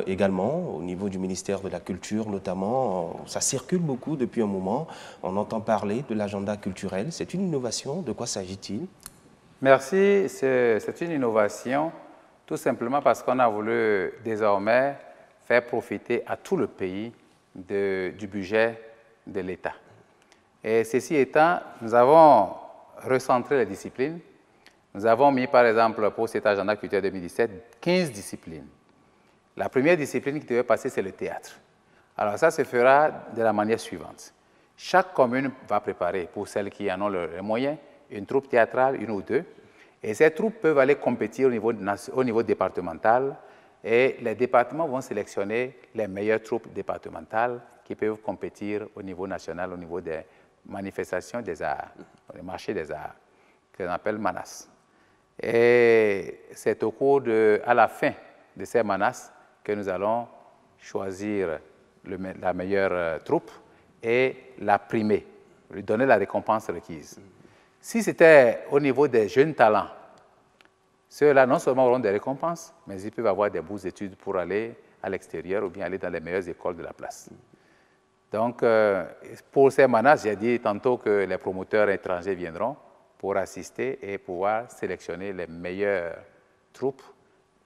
également au niveau du ministère de la Culture notamment. Ça circule beaucoup depuis un moment, on entend parler de l'agenda culturel. C'est une innovation, de quoi s'agit-il? Merci, c'est une innovation tout simplement parce qu'on a voulu désormais faire profiter à tout le pays du budget de l'État. Et ceci étant, nous avons recentrer les disciplines. Nous avons mis, par exemple, pour cet agenda culturel 2017, 15 disciplines. La première discipline qui devait passer, c'est le théâtre. Alors ça se fera de la manière suivante. Chaque commune va préparer, pour celles qui en ont les moyens, une troupe théâtrale, une ou deux. Et ces troupes peuvent aller compétir au niveau départemental. Et les départements vont sélectionner les meilleures troupes départementales qui peuvent compétir au niveau national, au niveau des manifestations des arts, les marchés des arts, que l'on appelle Manas. Et c'est à la fin de ces Manas que nous allons choisir la meilleure troupe et la primer, lui donner la récompense requise. Si c'était au niveau des jeunes talents, Ceux-là, non seulement auront des récompenses, mais ils peuvent avoir des bourses d'études pour aller à l'extérieur ou bien aller dans les meilleures écoles de la place. Donc, pour ces manas, j'ai dit tantôt que les promoteurs étrangers viendront pour assister et pouvoir sélectionner les meilleures troupes,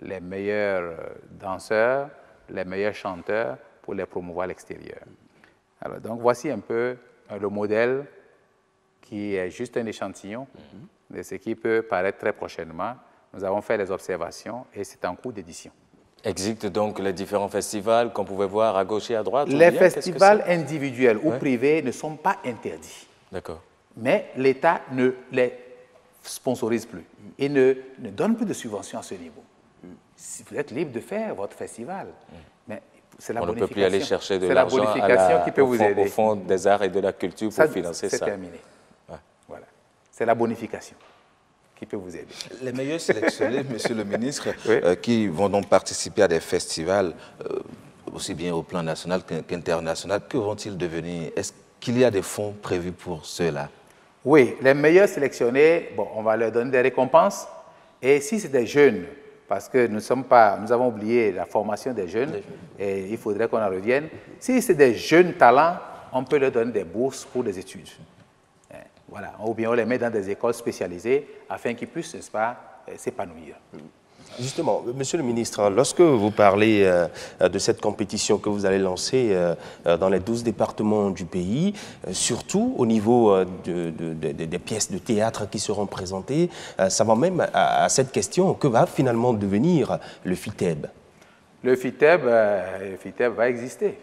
les meilleurs danseurs, les meilleurs chanteurs pour les promouvoir à l'extérieur. Alors, donc, voici un peu le modèle qui est juste un échantillon de ce qui peut paraître très prochainement. Nous avons fait les observations et c'est en cours d'édition. Existent donc les différents festivals qu'on pouvait voir à gauche et à droite? Les festivals individuels ou privés ne sont pas interdits. D'accord. Mais l'État ne les sponsorise plus et ne donne plus de subventions à ce niveau. Si vous êtes libre de faire votre festival, mais c'est la bonification. On ne peut plus aller chercher de l'argent au Fonds des arts et de la culture pour financer ça. C'est terminé. Ouais. Voilà. C'est la bonification qui peut vous aider. Les meilleurs sélectionnés, Monsieur le ministre, qui vont donc participer à des festivals, aussi bien au plan national qu'international, que vont-ils devenir? Est-ce qu'il y a des fonds prévus pour ceux-là? Oui, les meilleurs sélectionnés, bon, on va leur donner des récompenses. Et si c'est des jeunes, parce que nous avons oublié la formation des jeunes, et il faudrait qu'on en revienne. Si c'est des jeunes talents, on peut leur donner des bourses pour des études. Voilà. Ou bien on les met dans des écoles spécialisées afin qu'ils puissent, n'est-ce pas, s'épanouir. Justement, Monsieur le ministre, lorsque vous parlez de cette compétition que vous allez lancer dans les 12 départements du pays, surtout au niveau des pièces de théâtre qui seront présentées, ça va même à cette question, que va finalement devenir le FITEB? Le FITEB va exister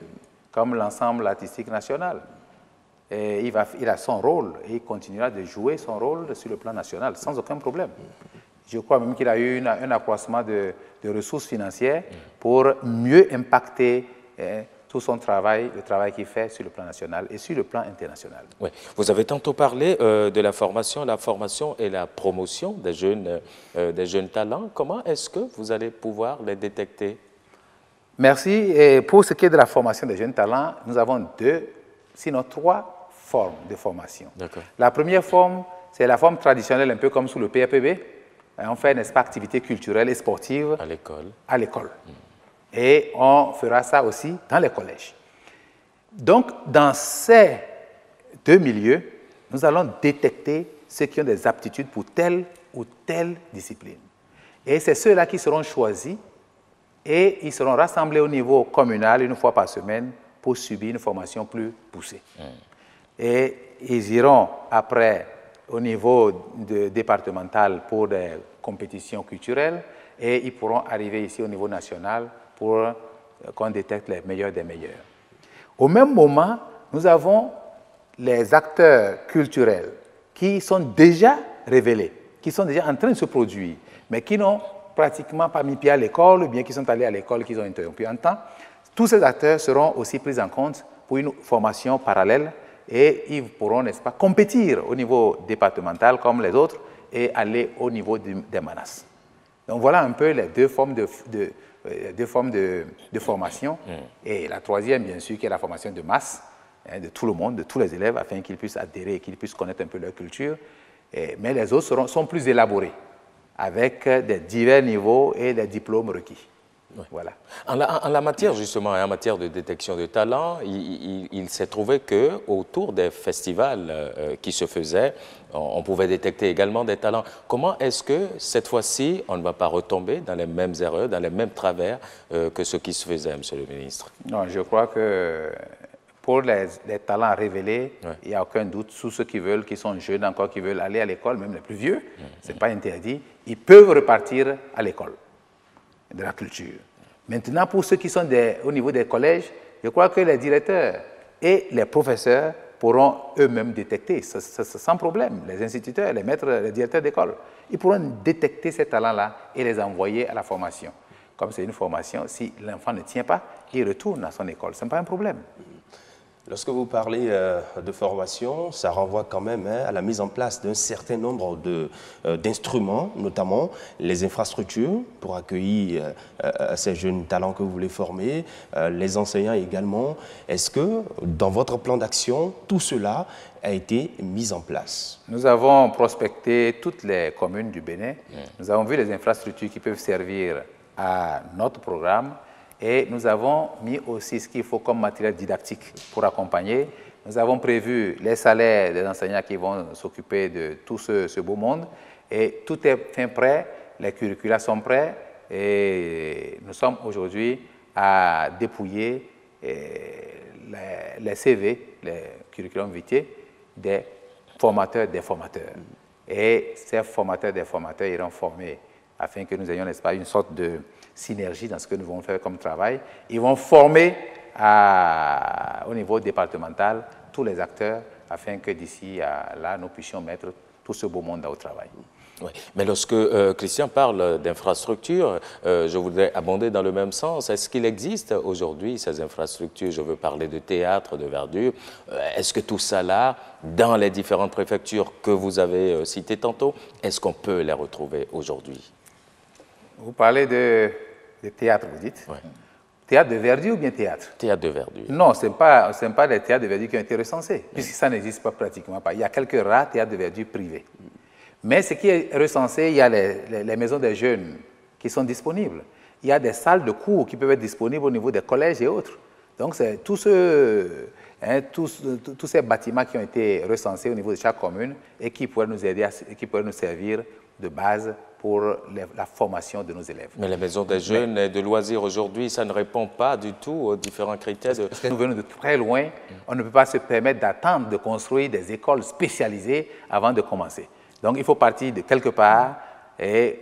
comme l'ensemble artistique national. Et il a son rôle et il continuera de jouer son rôle sur le plan national sans aucun problème. Je crois même qu'il a eu un accroissement de ressources financières pour mieux impacter tout son travail, le travail qu'il fait sur le plan national et sur le plan international. Oui. Vous avez tantôt parlé de la formation et la promotion des jeunes talents. Comment est-ce que vous allez pouvoir les détecter? Merci. Et pour ce qui est de la formation des jeunes talents, nous avons 2, sinon 3 formes de formation. La première forme, c'est la forme traditionnelle, un peu comme sous le PAPB. On fait, n'est-ce pas, activités culturelles et sportives à l'école. Et on fera ça aussi dans les collèges. Donc, dans ces 2 milieux, nous allons détecter ceux qui ont des aptitudes pour telle ou telle discipline. Et c'est ceux-là qui seront choisis et ils seront rassemblés au niveau communal 1 fois par semaine pour subir une formation plus poussée. Et ils iront après au niveau départemental pour des compétitions culturelles et ils pourront arriver ici au niveau national pour qu'on détecte les meilleurs des meilleurs. Au même moment, nous avons les acteurs culturels qui sont déjà révélés, qui sont déjà en train de se produire, mais qui n'ont pratiquement pas mis pied à l'école ou bien qui sont allés à l'école, qu'ils ont interrompu un temps. Tous ces acteurs seront aussi pris en compte pour une formation parallèle et ils pourront, n'est-ce pas, compétir au niveau départemental comme les autres et aller au niveau des manas. Donc voilà un peu les 2 formes de formation. Et la troisième, bien sûr, qui est la formation de masse, de tout le monde, de tous les élèves, afin qu'ils puissent adhérer, qu'ils puissent connaître un peu leur culture. Mais les autres sont plus élaborés, avec des divers niveaux et des diplômes requis. Voilà. En la matière, justement, en matière de détection de talents, il s'est trouvé qu'autour des festivals qui se faisaient, on pouvait détecter également des talents. Comment est-ce que, cette fois-ci, on ne va pas retomber dans les mêmes erreurs, dans les mêmes travers que ce qui se faisait, Monsieur le ministre? Non, je crois que pour les talents révélés, il n'y a aucun doute, tous ceux qui sont jeunes encore, qui veulent aller à l'école, même les plus vieux, ce n'est pas interdit, ils peuvent repartir à l'école de la culture. Maintenant, pour ceux qui sont au niveau des collèges, je crois que les directeurs et les professeurs pourront eux-mêmes détecter, sans problème, les instituteurs, les maîtres, les directeurs d'école, ils pourront détecter ces talents-là et les envoyer à la formation. Comme c'est une formation, si l'enfant ne tient pas, il retourne à son école, ce n'est pas un problème. Lorsque vous parlez de formation, ça renvoie quand même à la mise en place d'un certain nombre d'instruments, notamment les infrastructures pour accueillir ces jeunes talents que vous voulez former, les enseignants également. Est-ce que dans votre plan d'action, tout cela a été mis en place? Nous avons prospecté toutes les communes du Bénin. Nous avons vu les infrastructures qui peuvent servir à notre programme. Et nous avons mis aussi ce qu'il faut comme matériel didactique pour accompagner. Nous avons prévu les salaires des enseignants qui vont s'occuper de tout ce beau monde. Et tout est fin prêt, les curricula sont prêts. Et nous sommes aujourd'hui à dépouiller les CV, les curriculum vitae, des formateurs des formateurs. Et ces formateurs des formateurs iront former afin que nous ayons, n'est-ce pas, une sorte de synergie dans ce que nous allons faire comme travail. Ils vont former au niveau départemental tous les acteurs afin que d'ici là, nous puissions mettre tout ce beau monde au travail. Oui. Mais lorsque Christian parle d'infrastructures, je voudrais abonder dans le même sens. Est-ce qu'il existe aujourd'hui ces infrastructures? Je veux parler de théâtre, de verdure. Est-ce que tout ça là, dans les différentes préfectures que vous avez citées tantôt, est-ce qu'on peut les retrouver aujourd'hui? Vous parlez de théâtre, vous dites? Ouais. Théâtre de verdure ou bien théâtre? Théâtre de verdure. Non, ce n'est pas les théâtres de verdure qui ont été recensés, puisque ça n'existe pas pratiquement pas. Il y a quelques rares théâtres de verdure privés. Mais ce qui est recensé, il y a les maisons des jeunes qui sont disponibles. Il y a des salles de cours qui peuvent être disponibles au niveau des collèges et autres. Donc, c'est tous ces bâtiments qui ont été recensés au niveau de chaque commune et qui pourraient nous aider, qui pourraient nous servir de base pour la formation de nos élèves. Mais les maisons des jeunes et de loisirs aujourd'hui, ça ne répond pas du tout aux différents critères. Parce que nous venons de très loin, on ne peut pas se permettre d'attendre de construire des écoles spécialisées avant de commencer. Donc il faut partir de quelque part et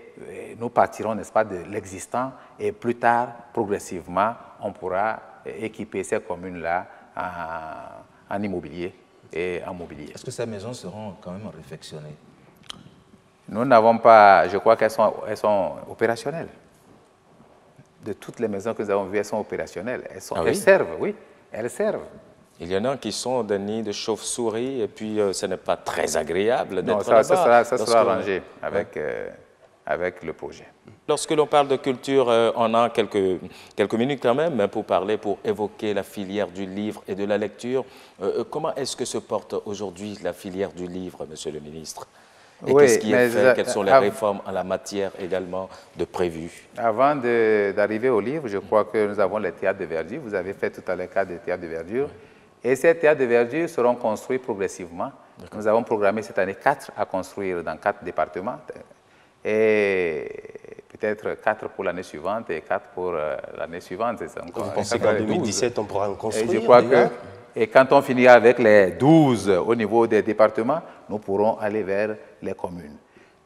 nous partirons, n'est-ce pas, de l'existant et plus tard, progressivement, on pourra équiper ces communes-là en immobilier et en mobilier. Est-ce que ces maisons seront quand même réfectionnées? Nous n'avons pas, je crois qu'elles sont opérationnelles. De toutes les maisons que nous avons vues, elles sont opérationnelles. Elles servent, oui, elles servent. Il y en a qui sont des nids de chauves-souris et puis ce n'est pas très agréable d'être là-bas. Ça sera arrangé avec le projet. Lorsque l'on parle de culture, on a quelques minutes quand même pour évoquer la filière du livre et de la lecture. Comment est-ce que se porte aujourd'hui la filière du livre, Monsieur le ministre? Et qu'est-ce qui est fait? Quelles sont les réformes en la matière également de prévues? Avant d'arriver au livre, je crois que nous avons les théâtres de verdure. Vous avez fait tout à l'heure cas des théâtres de verdure. Et ces théâtres de verdure seront construits progressivement. Nous avons programmé cette année 4 à construire dans 4 départements. Et peut-être 4 pour l'année suivante et 4 pour l'année suivante. Vous pensez qu'en 2017, on pourra en construire? Et je crois et quand on finira avec les 12 au niveau des départements, nous pourrons aller vers les communes.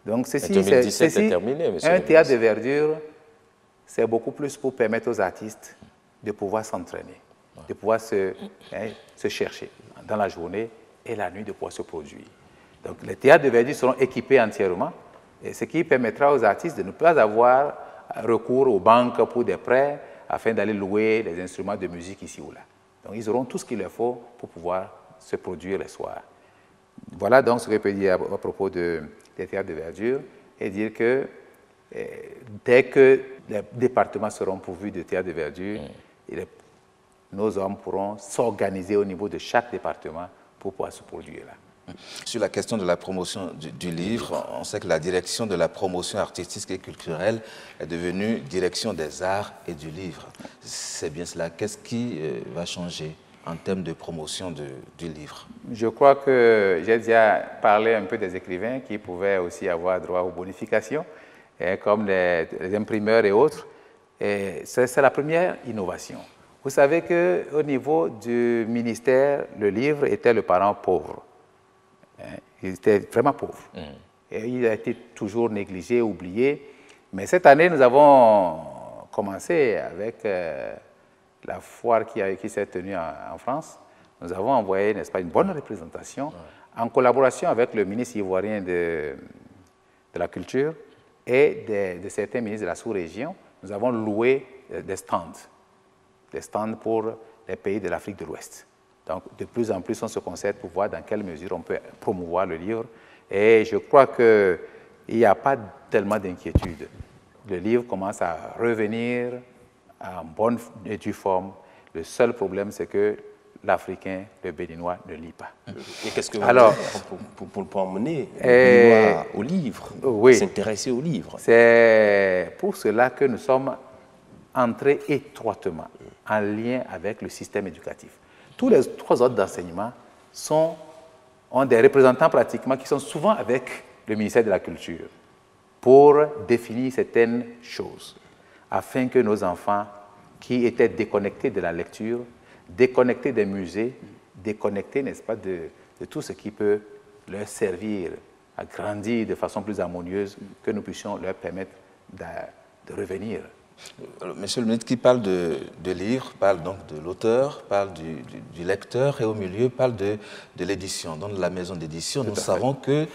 Donc ceci, est terminé, monsieur un théâtre de verdure, c'est beaucoup plus pour permettre aux artistes de pouvoir s'entraîner, de pouvoir se chercher dans la journée et la nuit, de pouvoir se produire. Donc les théâtres de verdure seront équipés entièrement, et ce qui permettra aux artistes de ne pas avoir recours aux banques pour des prêts afin d'aller louer des instruments de musique ici ou là. Donc ils auront tout ce qu'il leur faut pour pouvoir se produire les soirs. Voilà donc ce que je peux dire à propos des théâtres de verdure et dire que dès que les départements seront pourvus de théâtres de verdure, nos hommes pourront s'organiser au niveau de chaque département pour pouvoir se produire là. Sur la question de la promotion du livre, on sait que la direction de la promotion artistique et culturelle est devenue direction des arts et du livre. C'est bien cela. Qu'est-ce qui va changer en termes de promotion du livre? Je crois que j'ai déjà parlé un peu des écrivains qui pouvaient aussi avoir droit aux bonifications, comme les imprimeurs et autres. C'est la première innovation. Vous savez qu'au niveau du ministère, le livre était le parent pauvre. Il était vraiment pauvre. Et il a été toujours négligé, oublié. Mais cette année, nous avons commencé avec la foire qui s'est tenue en France. Nous avons envoyé, n'est-ce pas, une bonne représentation en collaboration avec le ministre ivoirien de la Culture et de certains ministres de la sous-région. Nous avons loué des stands pour les pays de l'Afrique de l'Ouest. Donc, de plus en plus, on se concerte pour voir dans quelle mesure on peut promouvoir le livre. Et je crois qu'il n'y a pas tellement d'inquiétude. Le livre commence à revenir en bonne et due forme. Le seul problème, c'est que l'Africain, le Béninois, ne lit pas. Et qu'est-ce que vous allez faire pour emmener le Béninois au livre, s'intéresser au livre? C'est pour cela que nous sommes entrés étroitement en lien avec le système éducatif. Tous les 3 ordres d'enseignement ont des représentants pratiquement qui sont souvent avec le ministère de la Culture pour définir certaines choses, afin que nos enfants qui étaient déconnectés de la lecture, déconnectés des musées, déconnectés, n'est-ce pas, de tout ce qui peut leur servir à grandir de façon plus harmonieuse, que nous puissions leur permettre de revenir. Monsieur le ministre, qui parle de livre, parle donc de l'auteur, parle du lecteur et au milieu parle de l'édition, donc de la maison d'édition. Nous savons que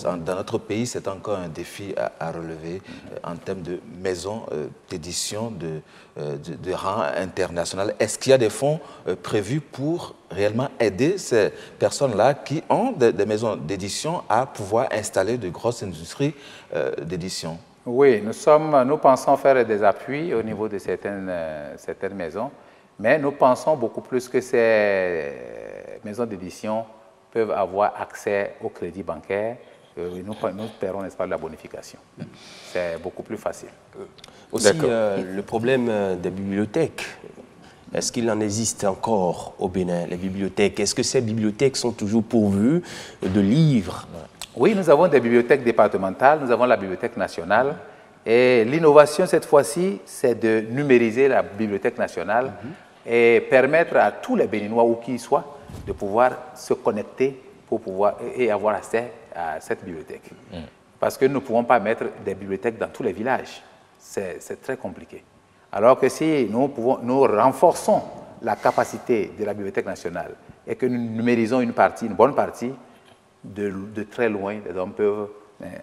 dans notre pays, c'est encore un défi à relever en termes de maison d'édition de rang international. Est-ce qu'il y a des fonds prévus pour réellement aider ces personnes-là qui ont des maisons d'édition à pouvoir installer de grosses industries d'édition? Oui, nous pensons faire des appuis au niveau de certaines maisons, mais nous pensons beaucoup plus que ces maisons d'édition peuvent avoir accès au crédit bancaire. Nous paierons, n'est-ce pas, la bonification. C'est beaucoup plus facile. Aussi, le problème des bibliothèques. Est-ce qu'il en existe encore au Bénin, les bibliothèques? Est-ce que ces bibliothèques sont toujours pourvues de livres? Oui, nous avons des bibliothèques départementales, nous avons la Bibliothèque nationale. Et l'innovation, cette fois-ci, c'est de numériser la Bibliothèque nationale et permettre à tous les Béninois, où qu'ils soient, de pouvoir se connecter pour pouvoir, et avoir accès à cette bibliothèque. Parce que nous ne pouvons pas mettre des bibliothèques dans tous les villages. C'est très compliqué. Alors que si nous renforçons la capacité de la Bibliothèque nationale et que nous numérisons une bonne partie, de très loin, les hommes peuvent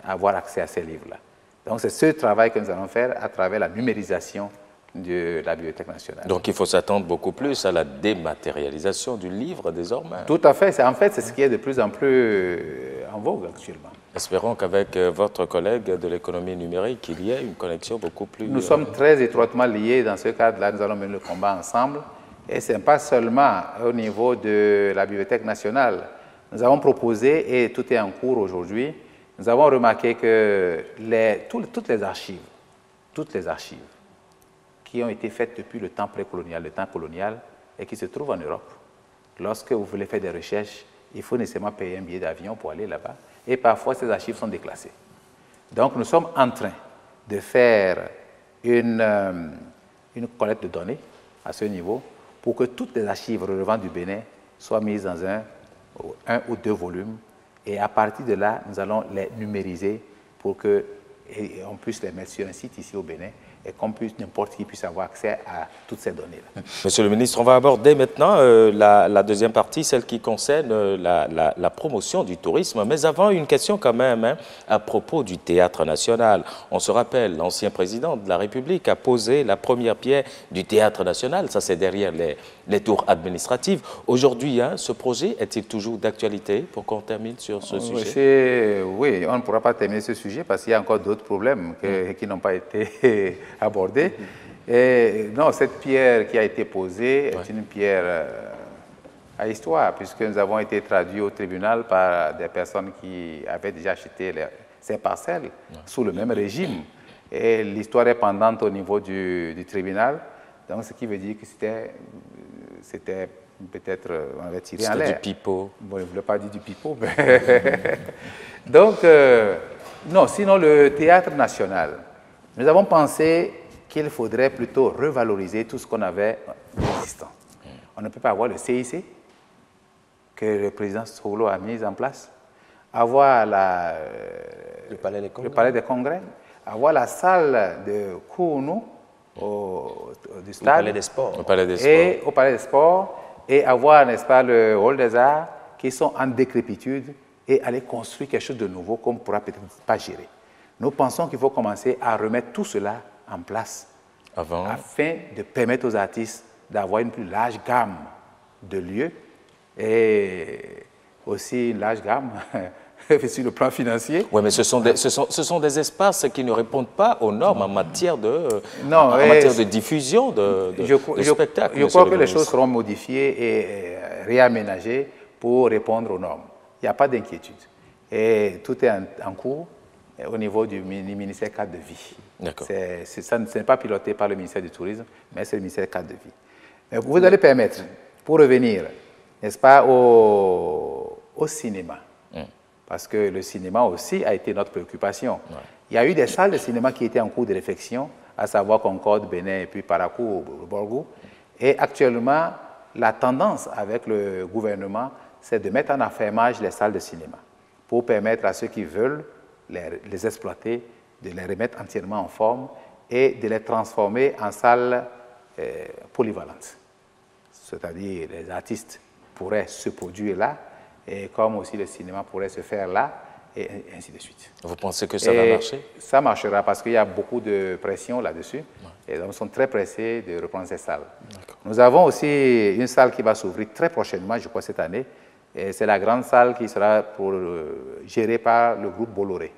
avoir accès à ces livres-là. Donc, c'est ce travail que nous allons faire à travers la numérisation de la Bibliothèque nationale. Donc, il faut s'attendre beaucoup plus à la dématérialisation du livre désormais. Tout à fait. En fait, c'est ce qui est de plus en plus en vogue actuellement. Espérons qu'avec votre collègue de l'économie numérique, il y ait une connexion beaucoup plus... Nous sommes très étroitement liés dans ce cadre-là. Nous allons mener le combat ensemble. Et ce n'est pas seulement au niveau de la Bibliothèque nationale. Nous avons proposé, et tout est en cours aujourd'hui, nous avons remarqué que toutes les archives qui ont été faites depuis le temps précolonial, le temps colonial, et qui se trouvent en Europe, lorsque vous voulez faire des recherches, il faut nécessairement payer un billet d'avion pour aller là-bas, et parfois ces archives sont déclassées. Donc nous sommes en train de faire une collecte de données à ce niveau pour que toutes les archives relevant du Bénin soient mises dans un ou 2 volumes, et à partir de là, nous allons les numériser pour qu'on puisse les mettre sur un site ici au Bénin et n'importe qui puisse avoir accès à toutes ces données-là. Monsieur le ministre, on va aborder maintenant la deuxième partie, celle qui concerne la promotion du tourisme. Mais avant, une question quand même à propos du Théâtre national. On se rappelle, l'ancien président de la République a posé la première pierre du Théâtre national. Ça, c'est derrière les tours administratives. Aujourd'hui, ce projet est-il toujours d'actualité pour qu'on termine sur ce sujet? Oui, on ne pourra pas terminer ce sujet parce qu'il y a encore d'autres problèmes qui n'ont pas été abordés. Et non, cette pierre qui a été posée est une pierre à histoire, puisque nous avons été traduits au tribunal par des personnes qui avaient déjà acheté ces parcelles sous le même régime. Et l'histoire est pendante au niveau du tribunal. Donc, ce qui veut dire que c'était peut-être, on avait tiré en l'air. C'était du pipeau. Bon, je ne voulais pas dire du pipeau. Mais donc, non, sinon le Théâtre national, nous avons pensé qu'il faudrait plutôt revaloriser tout ce qu'on avait existant. On ne peut pas avoir le CIC que le président Soglo a mis en place, avoir le palais des congrès, avoir la salle de Kounou du stade, au palais des sports. Et au palais des sports, et avoir, n'est-ce pas, le hall des arts qui sont en décrépitude et aller construire quelque chose de nouveau qu'on ne pourra peut-être pas gérer. Nous pensons qu'il faut commencer à remettre tout cela en place afin de permettre aux artistes d'avoir une plus large gamme de lieux et aussi une large gamme sur le plan financier. Oui, mais ce sont des espaces qui ne répondent pas aux normes en matière de, non, en matière de diffusion de spectacles. Je crois que les choses seront modifiées et réaménagées pour répondre aux normes. Il n'y a pas d'inquiétude. Et tout est en cours au niveau du ministère cadre de vie. Ça n'est pas piloté par le ministère du Tourisme, mais c'est le ministère cadre de vie. Mais vous allez permettre, pour revenir, n'est-ce pas, au cinéma. Parce que le cinéma aussi a été notre préoccupation. Ouais. Il y a eu des salles de cinéma qui étaient en cours de réflexion, à savoir Concorde, Bénin et puis Parakou, Borgou. Et actuellement, la tendance avec le gouvernement, c'est de mettre en affermage les salles de cinéma pour permettre à ceux qui veulent les exploiter, de les remettre entièrement en forme et de les transformer en salles polyvalentes. C'est-à-dire les artistes pourraient se produire là, et comme aussi le cinéma pourrait se faire là, et ainsi de suite. Vous pensez que ça va marcher? Ça marchera parce qu'il y a beaucoup de pression là-dessus. Ouais. Et donc, ils sont très pressés de reprendre ces salles. Nous avons aussi une salle qui va s'ouvrir très prochainement, je crois cette année. C'est la grande salle qui sera gérée par le groupe Bolloré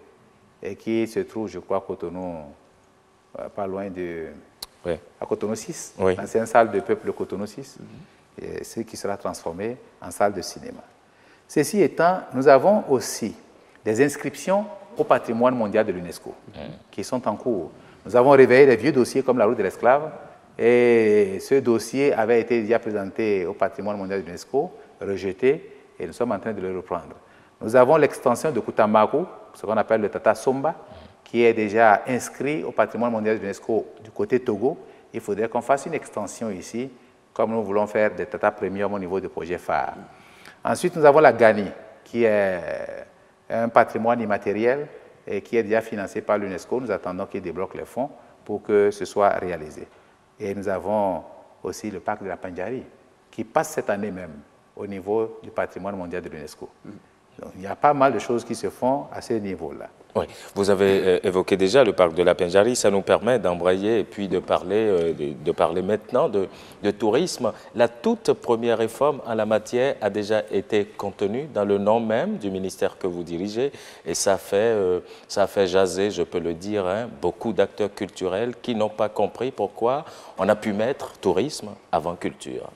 et qui se trouve, je crois, à Cotonou, pas loin de... Oui. À Cotonou 6, oui. L'ancienne salle de peuple de Cotonou 6, et ce qui sera transformé en salle de cinéma. Ceci étant, nous avons aussi des inscriptions au patrimoine mondial de l'UNESCO qui sont en cours. Nous avons réveillé des vieux dossiers comme la route de l'esclave et ce dossier avait été déjà présenté au patrimoine mondial de l'UNESCO, rejeté, et nous sommes en train de le reprendre. Nous avons l'extension de Kutamaku, ce qu'on appelle le Tata Somba, qui est déjà inscrit au patrimoine mondial de l'UNESCO du côté Togo. Il faudrait qu'on fasse une extension ici, comme nous voulons faire des Tata Premium au niveau du projet phare. Ensuite, nous avons la Gani, qui est un patrimoine immatériel et qui est déjà financé par l'UNESCO. Nous attendons qu'il débloque les fonds pour que ce soit réalisé. Et nous avons aussi le parc de la Pandjari, qui passe cette année même au niveau du patrimoine mondial de l'UNESCO. Donc, il y a pas mal de choses qui se font à ce niveau-là. Oui, vous avez évoqué déjà le parc de la Pandjari, ça nous permet d'embrayer et puis de parler maintenant de tourisme. La toute première réforme en la matière a déjà été contenue dans le nom même du ministère que vous dirigez et ça fait jaser, je peux le dire, beaucoup d'acteurs culturels qui n'ont pas compris pourquoi on a pu mettre tourisme avant culture.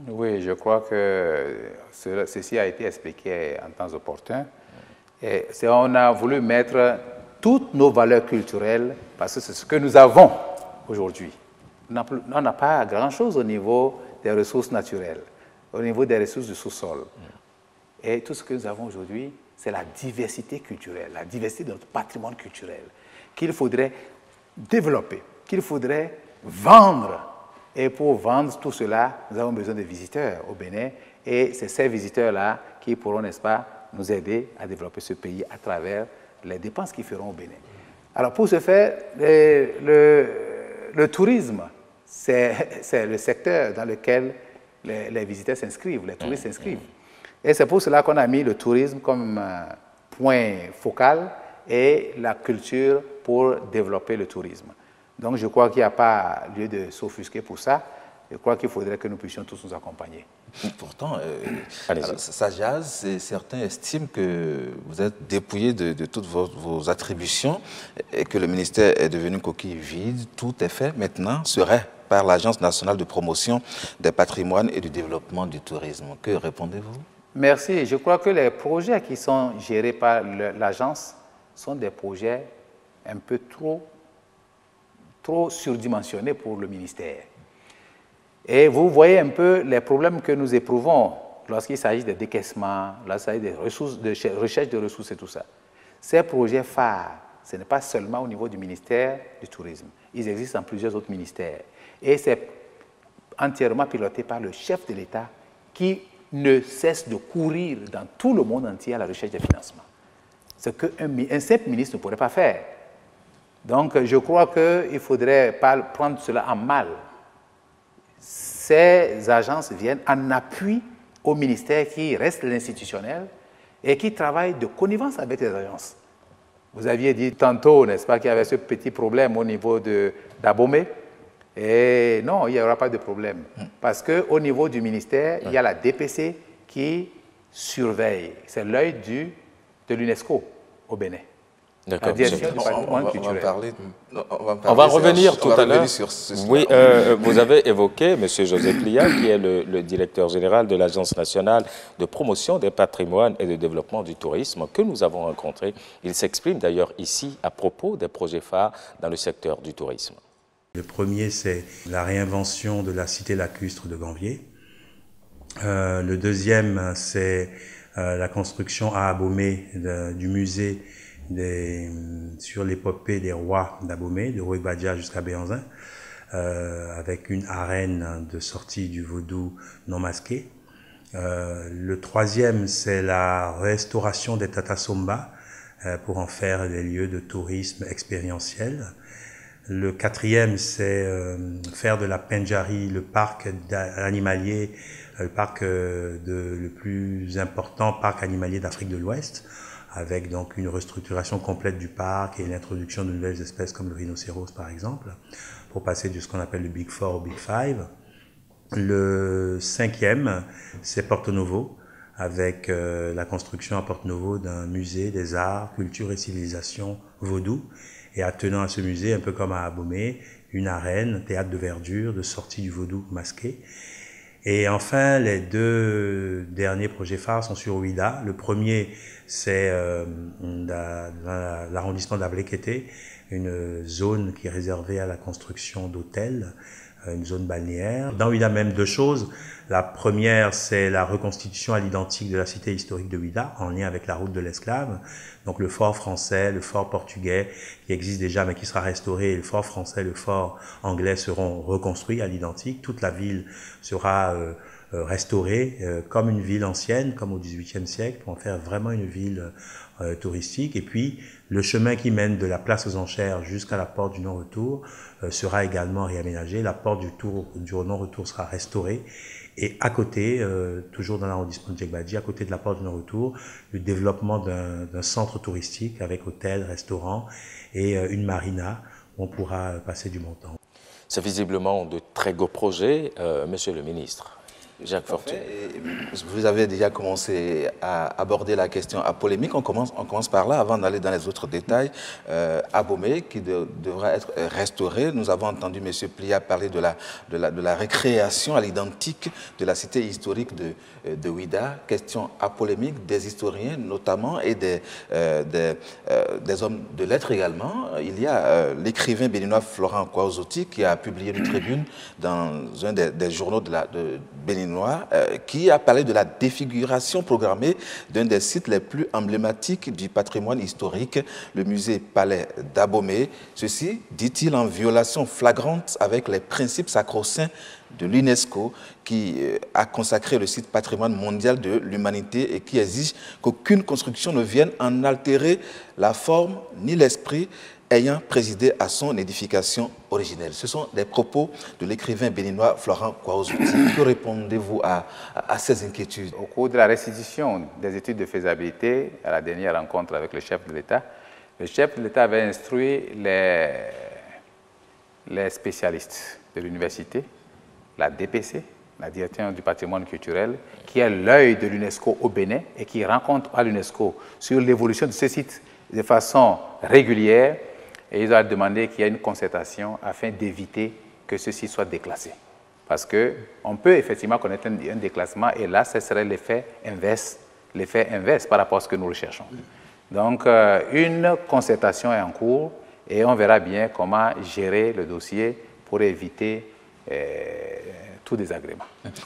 Oui, je crois que ceci a été expliqué en temps opportun. Et on a voulu mettre toutes nos valeurs culturelles, parce que c'est ce que nous avons aujourd'hui. On n'a pas grand-chose au niveau des ressources naturelles, au niveau des ressources du sous-sol. Et tout ce que nous avons aujourd'hui, c'est la diversité culturelle, la diversité de notre patrimoine culturel, qu'il faudrait développer, qu'il faudrait vendre. Et pour vendre tout cela, nous avons besoin de visiteurs au Bénin. Et c'est ces visiteurs-là qui pourront, n'est-ce pas, nous aider à développer ce pays à travers les dépenses qu'ils feront au Bénin. Alors pour ce faire, le tourisme, c'est le secteur dans lequel les visiteurs s'inscrivent, les touristes s'inscrivent. Et c'est pour cela qu'on a mis le tourisme comme point focal et la culture pour développer le tourisme. Donc je crois qu'il n'y a pas lieu de s'offusquer pour ça. Je crois qu'il faudrait que nous puissions tous nous accompagner. Pourtant, ça jase et certains estiment que vous êtes dépouillé de toutes vos attributions et que le ministère est devenu coquille vide. Tout est fait maintenant, serait par l'Agence nationale de promotion des patrimoines et du développement du tourisme. Que répondez-vous? Merci. Je crois que les projets qui sont gérés par l'agence sont des projets un peu trop surdimensionnés pour le ministère. Et vous voyez un peu les problèmes que nous éprouvons lorsqu'il s'agit de décaissement, lorsqu'il s'agit de recherche de ressources et tout ça. Ces projets phares, ce n'est pas seulement au niveau du ministère du Tourisme. Ils existent dans plusieurs autres ministères. Et c'est entièrement piloté par le chef de l'État qui ne cesse de courir dans tout le monde entier à la recherche des financements. Ce qu'un simple ministre ne pourrait pas faire. Donc, je crois qu'il ne faudrait pas prendre cela en mal. Ces agences viennent en appui au ministère qui reste l'institutionnel et qui travaille de connivence avec les agences. Vous aviez dit tantôt, n'est-ce pas, qu'il y avait ce petit problème au niveau d'Abomey. Et non, il n'y aura pas de problème. Parce qu'au niveau du ministère, il y a la DPC qui surveille. C'est l'œil de l'UNESCO au Bénin. D'accord. On va revenir tout à l'heure. Oui, oui, vous avez évoqué M. José Plia, qui est le directeur général de l'Agence nationale de promotion des patrimoines et de développement du tourisme, que nous avons rencontré. Il s'exprime d'ailleurs ici à propos des projets phares dans le secteur du tourisme. Le premier, c'est la réinvention de la cité lacustre de Ganvier. Le deuxième, c'est la construction à Abomey du musée sur l'épopée des rois d'Abomey, de Roué-Badia jusqu'à Béhanzin, avec une arène de sortie du vaudou non masqué. Le troisième, c'est la restauration des Tatasomba pour en faire des lieux de tourisme expérientiel. Le quatrième, c'est faire de la Pendjari le parc animalier, le parc le plus important parc animalier d'Afrique de l'Ouest, avec donc une restructuration complète du parc et l'introduction de nouvelles espèces comme le rhinocéros par exemple, pour passer de ce qu'on appelle le Big Four au Big Five. Le cinquième, c'est Porto Novo, avec la construction à Porto Novo d'un musée des arts, culture et civilisation vaudou, et attenant à ce musée, un peu comme à Abomey, une arène, théâtre de verdure, de sortie du vaudou masqué. Et enfin, les deux derniers projets phares sont sur Ouida. Le premier, c'est l'arrondissement d'Ablekété, une zone qui est réservée à la construction d'hôtels, une zone balnéaire. Dans Ouida, même deux choses. La première, c'est la reconstitution à l'identique de la cité historique de Ouida, en lien avec la route de l'esclave. Donc le fort français, le fort portugais, qui existe déjà mais qui sera restauré, et le fort français, le fort anglais seront reconstruits à l'identique. Toute la ville sera restaurée comme une ville ancienne, comme au XVIIIe siècle, pour en faire vraiment une ville touristique. Et puis, le chemin qui mène de la place aux enchères jusqu'à la porte du non-retour sera également réaménagé. La porte du non-retour sera restaurée. Et à côté, toujours dans l'arrondissement de Djegbadji, à côté de la porte du non-retour, le développement d'un centre touristique avec hôtel, restaurant et une marina où on pourra passer du bon temps. C'est visiblement de très beaux projets, Monsieur le ministre. Jacques Fortuné. Vous avez déjà commencé à aborder la question à polémique. On commence par là, avant d'aller dans les autres détails. Abomey, qui devra être restauré. Nous avons entendu M. Plia parler de la récréation à l'identique de la cité historique de Ouida. Question à polémique des historiens notamment et des hommes de lettres également. Il y a l'écrivain béninois Florent Kouaouzouti qui a publié une tribune dans un des journaux de béninois qui a parlé de la défiguration programmée d'un des sites les plus emblématiques du patrimoine historique, le musée Palais d'Abomey. Ceci, dit-il, en violation flagrante avec les principes sacro-saints de l'UNESCO qui a consacré le site patrimoine mondial de l'humanité et qui exige qu'aucune construction ne vienne en altérer la forme ni l'esprit ayant présidé à son édification originelle. Ce sont des propos de l'écrivain béninois Florent Kouaouzouti. Que répondez-vous à ces inquiétudes? Au cours de la restitution des études de faisabilité, à la dernière rencontre avec le chef de l'État, le chef de l'État avait instruit les spécialistes de l'université, la DPC, la direction du patrimoine culturel, qui est l'œil de l'UNESCO au Bénin et qui rencontre à l'UNESCO sur l'évolution de ce site de façon régulière. Et ils ont demandé qu'il y ait une concertation afin d'éviter que ceci soit déclassé. Parce qu'on peut effectivement connaître un déclassement et là, ce serait l'effet inverse par rapport à ce que nous recherchons. Donc, une concertation est en cours et on verra bien comment gérer le dossier pour éviter tout désagrément.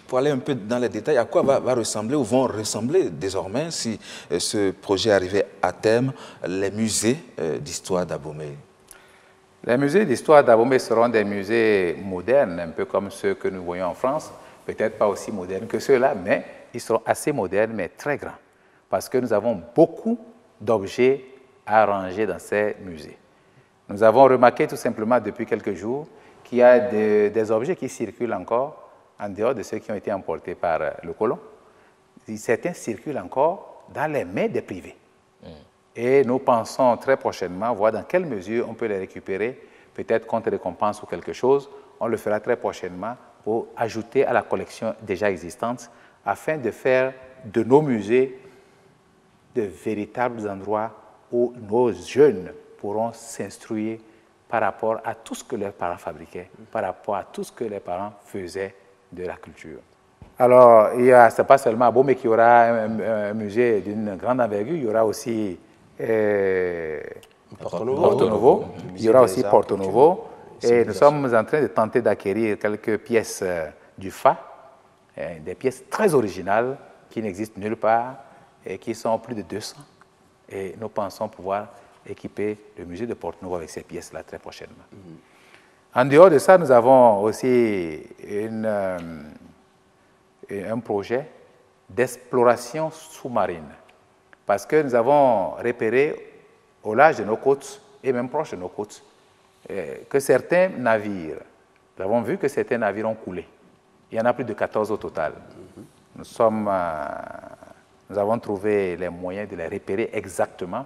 Pour aller un peu dans les détails, à quoi va ressembler ou vont ressembler désormais, si ce projet arrivait à terme, les musées d'histoire d'Abomey? Les musées d'histoire d'Abomey seront des musées modernes, un peu comme ceux que nous voyons en France, peut-être pas aussi modernes que ceux-là, mais ils seront assez modernes, mais très grands, parce que nous avons beaucoup d'objets à ranger dans ces musées. Nous avons remarqué tout simplement depuis quelques jours qu'il y a des objets qui circulent encore en dehors de ceux qui ont été emportés par le colon. Certains circulent encore dans les mains des privés. Et nous pensons très prochainement voir dans quelle mesure on peut les récupérer, peut-être contre récompense ou quelque chose. On le fera très prochainement pour ajouter à la collection déjà existante afin de faire de nos musées de véritables endroits où nos jeunes pourront s'instruire par rapport à tout ce que leurs parents fabriquaient, par rapport à tout ce que les parents faisaient de la culture. Alors, ce n'est pas seulement à Abomey qu'il y aura un musée d'une grande envergure, il y aura aussi Porto Novo. Il y aura aussi Porto Novo. Et nous sommes en train de tenter d'acquérir quelques pièces du FA, des pièces très originales qui n'existent nulle part et qui sont plus de 200. Et nous pensons pouvoir équiper le musée de Porto Novo avec ces pièces-là très prochainement. En dehors de ça, nous avons aussi un projet d'exploration sous-marine. Parce que nous avons repéré au large de nos côtes et même proche de nos côtes que certains navires, nous avons vu que certains navires ont coulé. Il y en a plus de 14 au total. Nous avons trouvé les moyens de les repérer exactement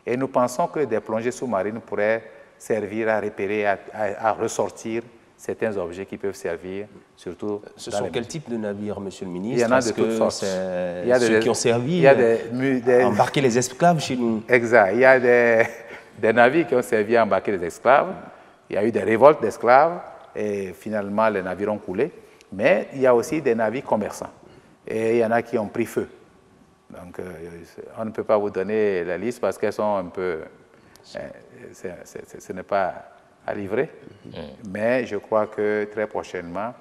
et nous pensons que des plongées sous-marines pourraient servir à repérer, à ressortir certains objets qui peuvent servir, surtout. Ce sont quel type de navires, monsieur le ministre? Il y en a de toutes sortes. Il y a ceux qui ont servi à embarquer les esclaves chez nous. Exact. Il y a des navires qui ont servi à embarquer les esclaves. Il y a eu des révoltes d'esclaves et finalement les navires ont coulé. Mais il y a aussi des navires commerçants. Et il y en a qui ont pris feu. Donc on ne peut pas vous donner la liste parce qu'elles sont un peu... ce n'est pas à livrer, mais je crois que très prochainement,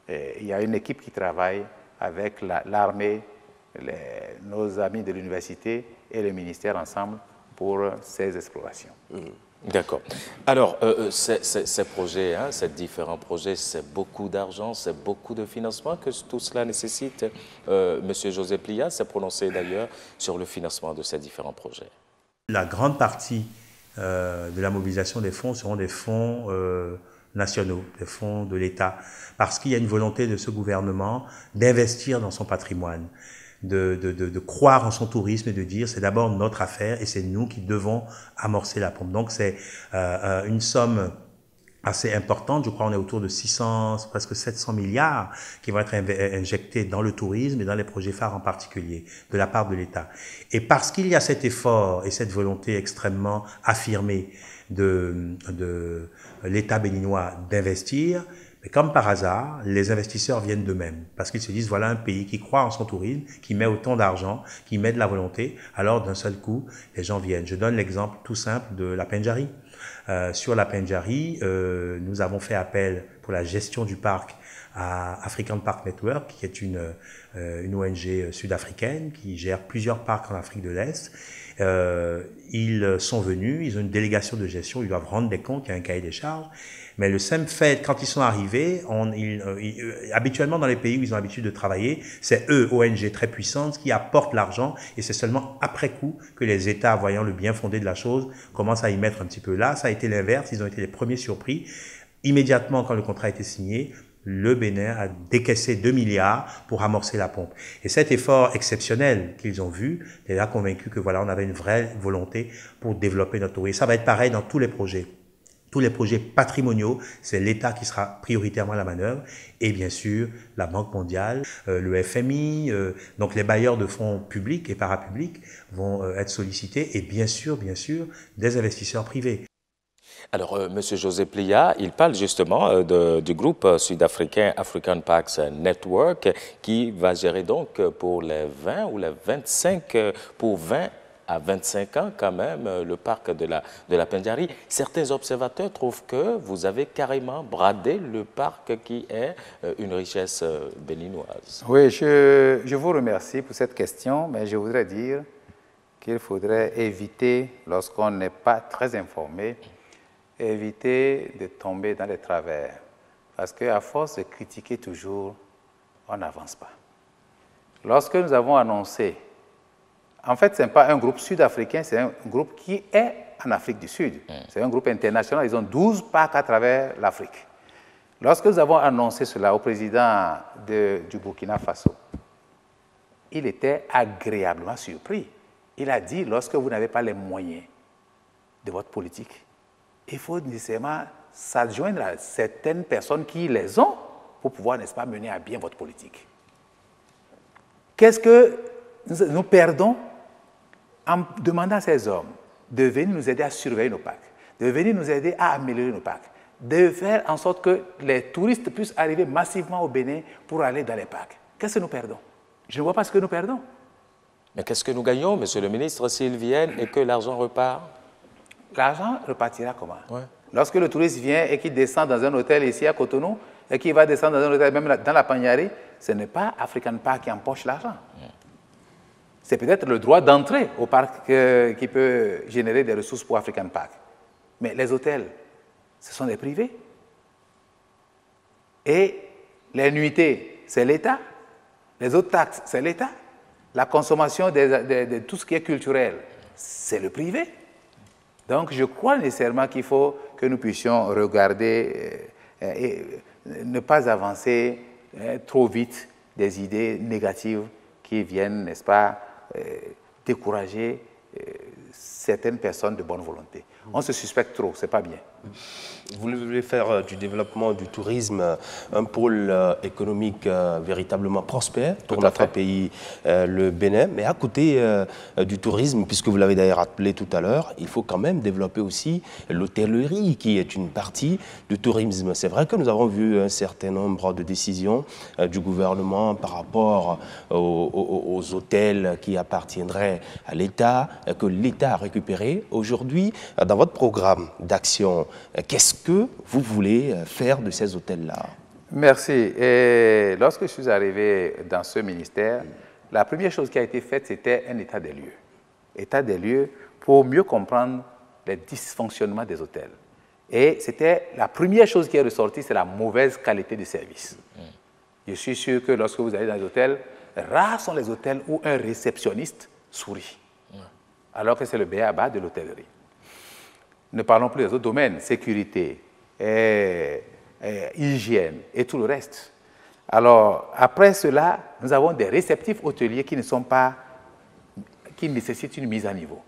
il y a une équipe qui travaille avec l'armée, nos amis de l'université et le ministère ensemble pour ces explorations. D'accord. Alors, ces projets, ces différents projets, c'est beaucoup d'argent, c'est beaucoup de financement que tout cela nécessite. Monsieur José Plia s'est prononcé d'ailleurs sur le financement de ces différents projets. La grande partie de la mobilisation des fonds seront des fonds nationaux, des fonds de l'État, parce qu'il y a une volonté de ce gouvernement d'investir dans son patrimoine, de croire en son tourisme et de dire c'est d'abord notre affaire et c'est nous qui devons amorcer la pompe. Donc c'est une somme assez importante, je crois on est autour de 600, presque 700 milliards qui vont être injectés dans le tourisme et dans les projets phares en particulier, de la part de l'État. Et parce qu'il y a cet effort et cette volonté extrêmement affirmée de l'État béninois d'investir, mais comme par hasard, les investisseurs viennent d'eux-mêmes, parce qu'ils se disent voilà un pays qui croit en son tourisme, qui met autant d'argent, qui met de la volonté, alors d'un seul coup, les gens viennent. Je donne l'exemple tout simple de la Pendjari. Sur la Pendjari, nous avons fait appel pour la gestion du parc à African Park Network, qui est une ONG sud-africaine qui gère plusieurs parcs en Afrique de l'Est. Ils sont venus, ils ont une délégation de gestion, ils doivent rendre des comptes, il y a un cahier des charges. Mais le simple fait, quand ils sont arrivés, habituellement dans les pays où ils ont l'habitude de travailler, c'est eux, ONG très puissantes, qui apportent l'argent et c'est seulement après coup que les États, voyant le bien fondé de la chose, commencent à y mettre un petit peu. Là, ça a été l'inverse, ils ont été les premiers surpris. Immédiatement, quand le contrat a été signé, le Bénin a décaissé 2 milliards pour amorcer la pompe. Et cet effort exceptionnel qu'ils ont vu les a convaincus que voilà, on avait une vraie volonté pour développer notre tourisme. Ça va être pareil dans tous les projets. Tous les projets patrimoniaux, c'est l'État qui sera prioritairement à la manœuvre et bien sûr la Banque mondiale, le FMI, donc les bailleurs de fonds publics et parapublics vont être sollicités et bien sûr, des investisseurs privés. Alors, M. José Plia, il parle justement du groupe sud-africain African Parks Network qui va gérer donc pour les 20 ou les 25, pour 20 à 25 ans quand même, le parc de la Pendjari. Certains observateurs trouvent que vous avez carrément bradé le parc qui est une richesse béninoise. Oui, je vous remercie pour cette question, mais je voudrais dire qu'il faudrait éviter, lorsqu'on n'est pas très informé, éviter de tomber dans les travers. Parce qu'à force de critiquer toujours, on n'avance pas. Lorsque nous avons annoncé, en fait, ce n'est pas un groupe sud-africain, c'est un groupe qui est en Afrique du Sud. C'est un groupe international, ils ont 12 parcs à travers l'Afrique. Lorsque nous avons annoncé cela au président du Burkina Faso, il était agréablement surpris. Il a dit, lorsque vous n'avez pas les moyens de votre politique, il faut nécessairement s'adjoindre à certaines personnes qui les ont pour pouvoir, n'est-ce pas, mener à bien votre politique. Qu'est-ce que nous perdons en demandant à ces hommes de venir nous aider à surveiller nos parcs, de venir nous aider à améliorer nos parcs, de faire en sorte que les touristes puissent arriver massivement au Bénin pour aller dans les parcs. Qu'est-ce que nous perdons? Je ne vois pas ce que nous perdons. Mais qu'est-ce que nous gagnons, monsieur le ministre, s'ils viennent et que l'argent repart? L'argent repartira comment? Ouais. Lorsque le touriste vient et qu'il descend dans un hôtel ici à Cotonou, et qu'il va descendre dans un hôtel même dans la Pagnari, ce n'est pas African Park qui empoche l'argent. C'est peut-être le droit d'entrée au parc qui peut générer des ressources pour African Park. Mais les hôtels, ce sont des privés. Et les nuitées, c'est l'État. Les autres taxes, c'est l'État. La consommation de tout ce qui est culturel, c'est le privé. Donc, je crois nécessairement qu'il faut que nous puissions regarder et ne pas avancer trop vite des idées négatives qui viennent, n'est-ce pas, décourager certaines personnes de bonne volonté. On se suspecte trop, c'est pas bien. Vous voulez faire du développement du tourisme un pôle économique véritablement prospère pour notre pays, le Bénin. Mais à côté du tourisme, puisque vous l'avez d'ailleurs appelé tout à l'heure, il faut quand même développer aussi l'hôtellerie, qui est une partie du tourisme. C'est vrai que nous avons vu un certain nombre de décisions du gouvernement par rapport aux hôtels qui appartiendraient à l'État, que l'État a récupéré. Aujourd'hui, dans votre programme d'action, qu'est-ce que vous voulez faire de ces hôtels-là? Merci. Et lorsque je suis arrivé dans ce ministère, la première chose qui a été faite, c'était un état des lieux. État des lieux pour mieux comprendre les dysfonctionnements des hôtels. Et c'était la première chose qui est ressortie, c'est la mauvaise qualité du service. Je suis sûr que lorsque vous allez dans les hôtels, rares sont les hôtels où un réceptionniste sourit, alors que c'est le b.a.-ba de l'hôtellerie. Ne parlons plus des autres domaines, sécurité, hygiène et tout le reste. Alors, après cela, nous avons des réceptifs hôteliers qui nécessitent une mise à niveau.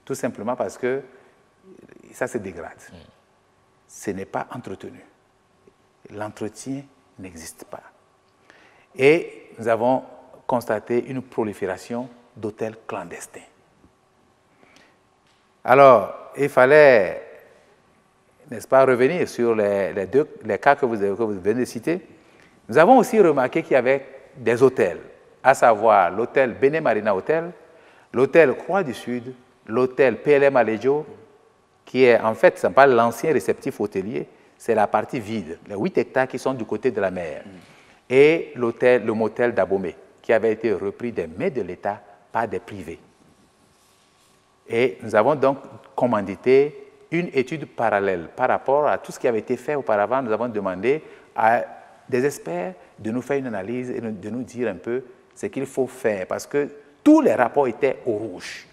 Tout simplement parce que ça se dégrade. Ce n'est pas entretenu. L'entretien n'existe pas. Et nous avons constaté une prolifération d'hôtels clandestins. Alors, il fallait, n'est-ce pas, revenir sur les cas que vous venez de citer. Nous avons aussi remarqué qu'il y avait des hôtels, à savoir l'hôtel Bénin Marina Hotel, l'hôtel Croix du Sud, l'hôtel PLM Alejo, qui est en fait, ce n'est pas l'ancien réceptif hôtelier, c'est la partie vide, les 8 hectares qui sont du côté de la mer, et le motel d'Abomey, qui avait été repris des mains de l'État par des privés. Et nous avons donc commandité une étude parallèle par rapport à tout ce qui avait été fait auparavant. Nous avons demandé à des experts de nous faire une analyse et de nous dire un peu ce qu'il faut faire, parce que tous les rapports étaient au rouge.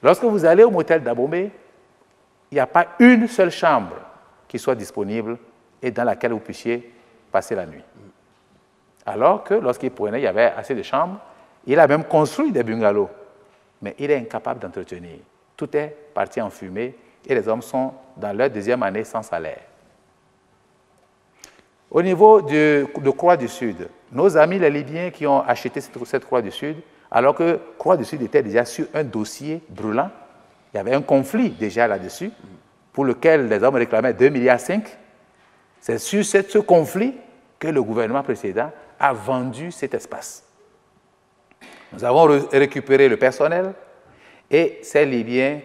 Lorsque vous allez au motel d'Abomey, il n'y a pas une seule chambre qui soit disponible et dans laquelle vous puissiez passer la nuit. Alors que lorsqu'il prenait, il y avait assez de chambres. Il a même construit des bungalows, mais il est incapable d'entretenir. Tout est parti en fumée et les hommes sont dans leur deuxième année sans salaire. Au niveau de Croix du Sud, nos amis les Libyens qui ont acheté cette Croix du Sud, alors que Croix du Sud était déjà sur un dossier brûlant, il y avait un conflit déjà là-dessus, pour lequel les hommes réclamaient 2,5 milliards. C'est sur ce conflit que le gouvernement précédent a vendu cet espace. Nous avons récupéré le personnel et ces Libyens,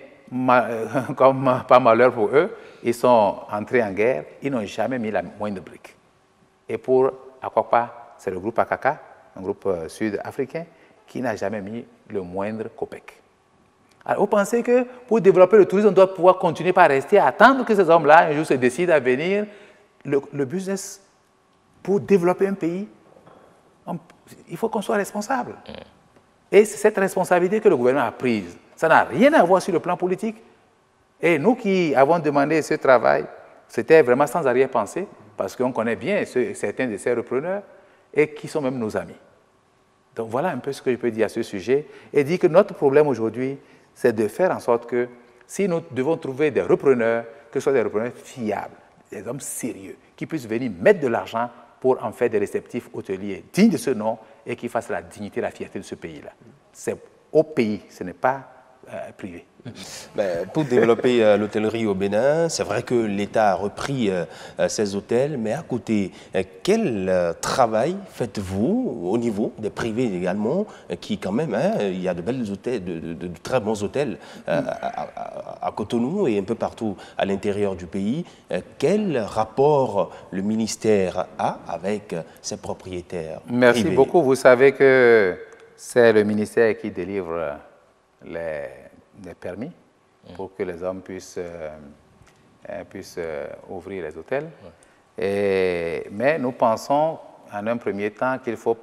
comme pas malheur pour eux, ils sont entrés en guerre, ils n'ont jamais mis la moindre brique. Et pour Akwapa, c'est le groupe Akaka, un groupe sud-africain, qui n'a jamais mis le moindre copec. Alors, vous pensez que pour développer le tourisme, on doit pouvoir continuer par rester à attendre que ces hommes-là, un jour, se décident à venir. Le business, pour développer un pays, il faut qu'on soit responsable. Et c'est cette responsabilité que le gouvernement a prise. Ça n'a rien à voir sur le plan politique. Et nous qui avons demandé ce travail, c'était vraiment sans arrière-pensée, parce qu'on connaît bien certains de ces repreneurs et qui sont même nos amis. Donc voilà un peu ce que je peux dire à ce sujet et dire que notre problème aujourd'hui, c'est de faire en sorte que si nous devons trouver des repreneurs, que ce soit des repreneurs fiables, des hommes sérieux, qui puissent venir mettre de l'argent pour en faire des réceptifs hôteliers dignes de ce nom et qui fassent la dignité et la fierté de ce pays-là. C'est au pays, ce n'est pas privé. Pour développer l'hôtellerie au Bénin, c'est vrai que l'État a repris ces hôtels, mais à côté, quel travail faites-vous au niveau des privés également, qui quand même, il y a de belles hôtels, de très bons hôtels à Cotonou et un peu partout à l'intérieur du pays. Quel rapport le ministère a avec ses propriétaires Merci privés? beaucoup. Vous savez que c'est le ministère qui délivre les permis pour que les hommes puissent ouvrir les hôtels. Mais nous pensons en un premier temps qu'il faut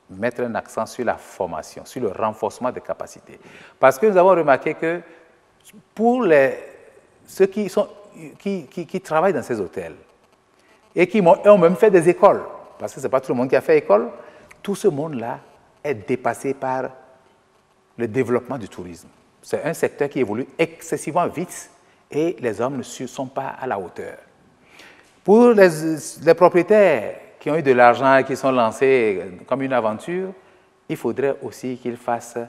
mettre un accent sur la formation, sur le renforcement des capacités. Parce que nous avons remarqué que pour ceux qui travaillent dans ces hôtels et qui ont même fait des écoles, parce que ce n'est pas tout le monde qui a fait école, tout ce monde-là est dépassé par le développement du tourisme. C'est un secteur qui évolue excessivement vite et les hommes ne sont pas à la hauteur. Pour les propriétaires qui ont eu de l'argent et qui sont lancés comme une aventure, il faudrait aussi qu'ils fassent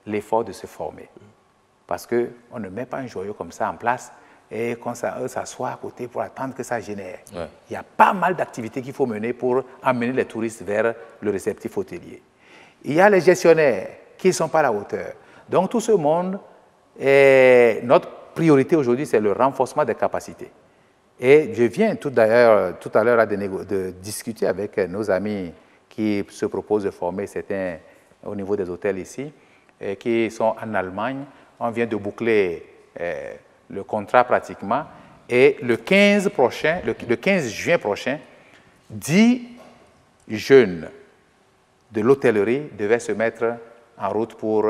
l'effort de se former. Parce qu'on ne met pas un joyau comme ça en place et qu'on s'assoit à côté pour attendre que ça génère. Ouais. Il y a pas mal d'activités qu'il faut mener pour amener les touristes vers le réceptif hôtelier. Il y a les gestionnaires qui ne sont pas à la hauteur. Donc tout ce monde, notre priorité aujourd'hui, c'est le renforcement des capacités. Et je viens tout à l'heure de discuter avec nos amis qui se proposent de former certains au niveau des hôtels ici, et qui sont en Allemagne. On vient de boucler le contrat pratiquement. Et le 15 juin prochain, 10 jeunes de l'hôtellerie devaient se mettre en route pour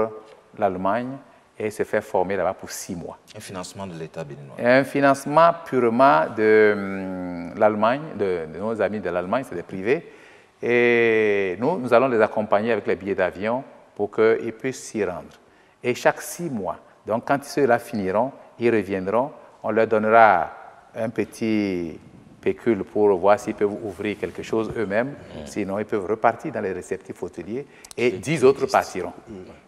l'Allemagne et se faire former là-bas pour 6 mois. Un financement de l'État béninois. Un financement purement de l'Allemagne, de nos amis de l'Allemagne, c'est des privés. Et nous allons les accompagner avec les billets d'avion pour qu'ils puissent s'y rendre. Et chaque 6 mois, donc quand ceux-là finiront, ils reviendront, on leur donnera un petit pécule pour voir s'ils peuvent ouvrir quelque chose eux-mêmes. Sinon, ils peuvent repartir dans les réceptifs hôteliers et 10 autres partiront.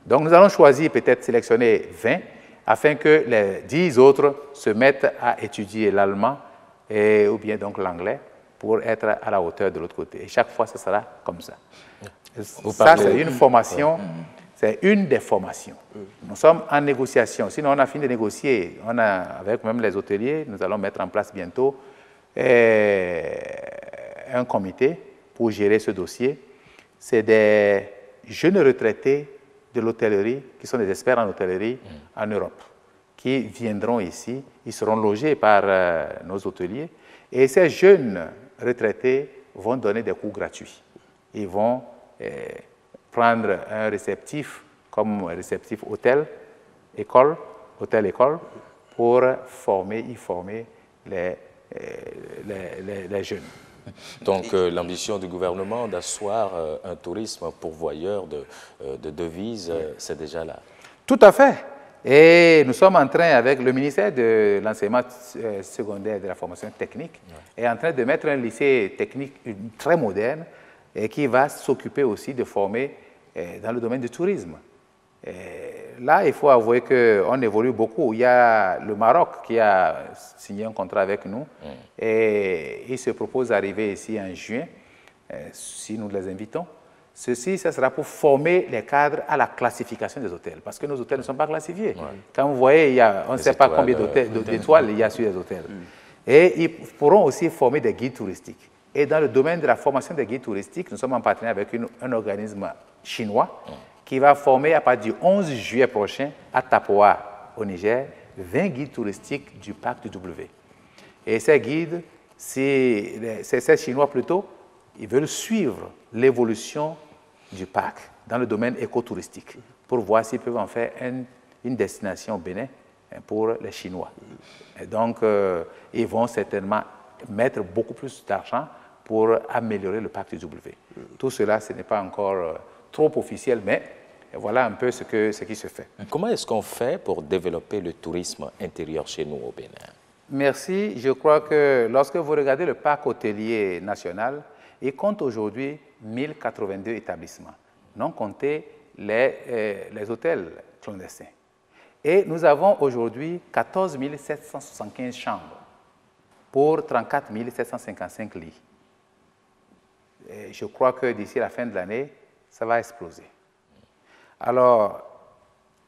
Donc, nous allons choisir, peut-être sélectionner 20 afin que les 10 autres se mettent à étudier l'allemand ou bien donc l'anglais pour être à la hauteur de l'autre côté. Et chaque fois, ce sera comme ça. Ça, c'est une formation. C'est une des formations. Nous sommes en négociation. Sinon, on a fini de négocier. Avec même les hôteliers, nous allons mettre en place bientôt un comité pour gérer ce dossier. C'est des jeunes retraités de l'hôtellerie, qui sont des experts en hôtellerie en Europe, qui viendront ici. Ils seront logés par nos hôteliers. Et ces jeunes retraités vont donner des cours gratuits. Ils vont prendre un réceptif comme réceptif hôtel-école, pour y former les jeunes. Donc l'ambition du gouvernement d'asseoir un tourisme pourvoyeur de devises, c'est déjà là. Tout à fait. Et nous sommes en train, avec le ministère de l'enseignement secondaire et de la formation technique, est en train de mettre un lycée technique très moderne et qui va s'occuper aussi de former dans le domaine du tourisme. Là, il faut avouer qu'on évolue beaucoup. Il y a le Maroc qui a signé un contrat avec nous et il se propose d'arriver ici en juin, si nous les invitons. Ceci, ça sera pour former les cadres à la classification des hôtels, parce que nos hôtels ne sont pas classifiés. Quand vous voyez, on ne sait pas combien d'étoiles il y a sur les hôtels. Et ils pourront aussi former des guides touristiques. Et dans le domaine de la formation des guides touristiques, nous sommes en partenariat avec un organisme chinois qui va former à partir du 11 juillet prochain à Tapoa, au Niger, 20 guides touristiques du parc du W. Et ces guides, ces Chinois plutôt, ils veulent suivre l'évolution du parc dans le domaine écotouristique pour voir s'ils peuvent en faire une destination au Bénin pour les Chinois. Et donc, ils vont certainement mettre beaucoup plus d'argent pour améliorer le parc du W. Tout cela, ce n'est pas encore trop officiel, mais voilà un peu ce qui se fait. Comment est-ce qu'on fait pour développer le tourisme intérieur chez nous au Bénin? Merci. Je crois que lorsque vous regardez le parc hôtelier national, Il compte aujourd'hui 1082 établissements, non compter les hôtels clandestins. Et nous avons aujourd'hui 14 775 chambres pour 34 755 lits. Et je crois que d'ici la fin de l'année, ça va exploser. Alors,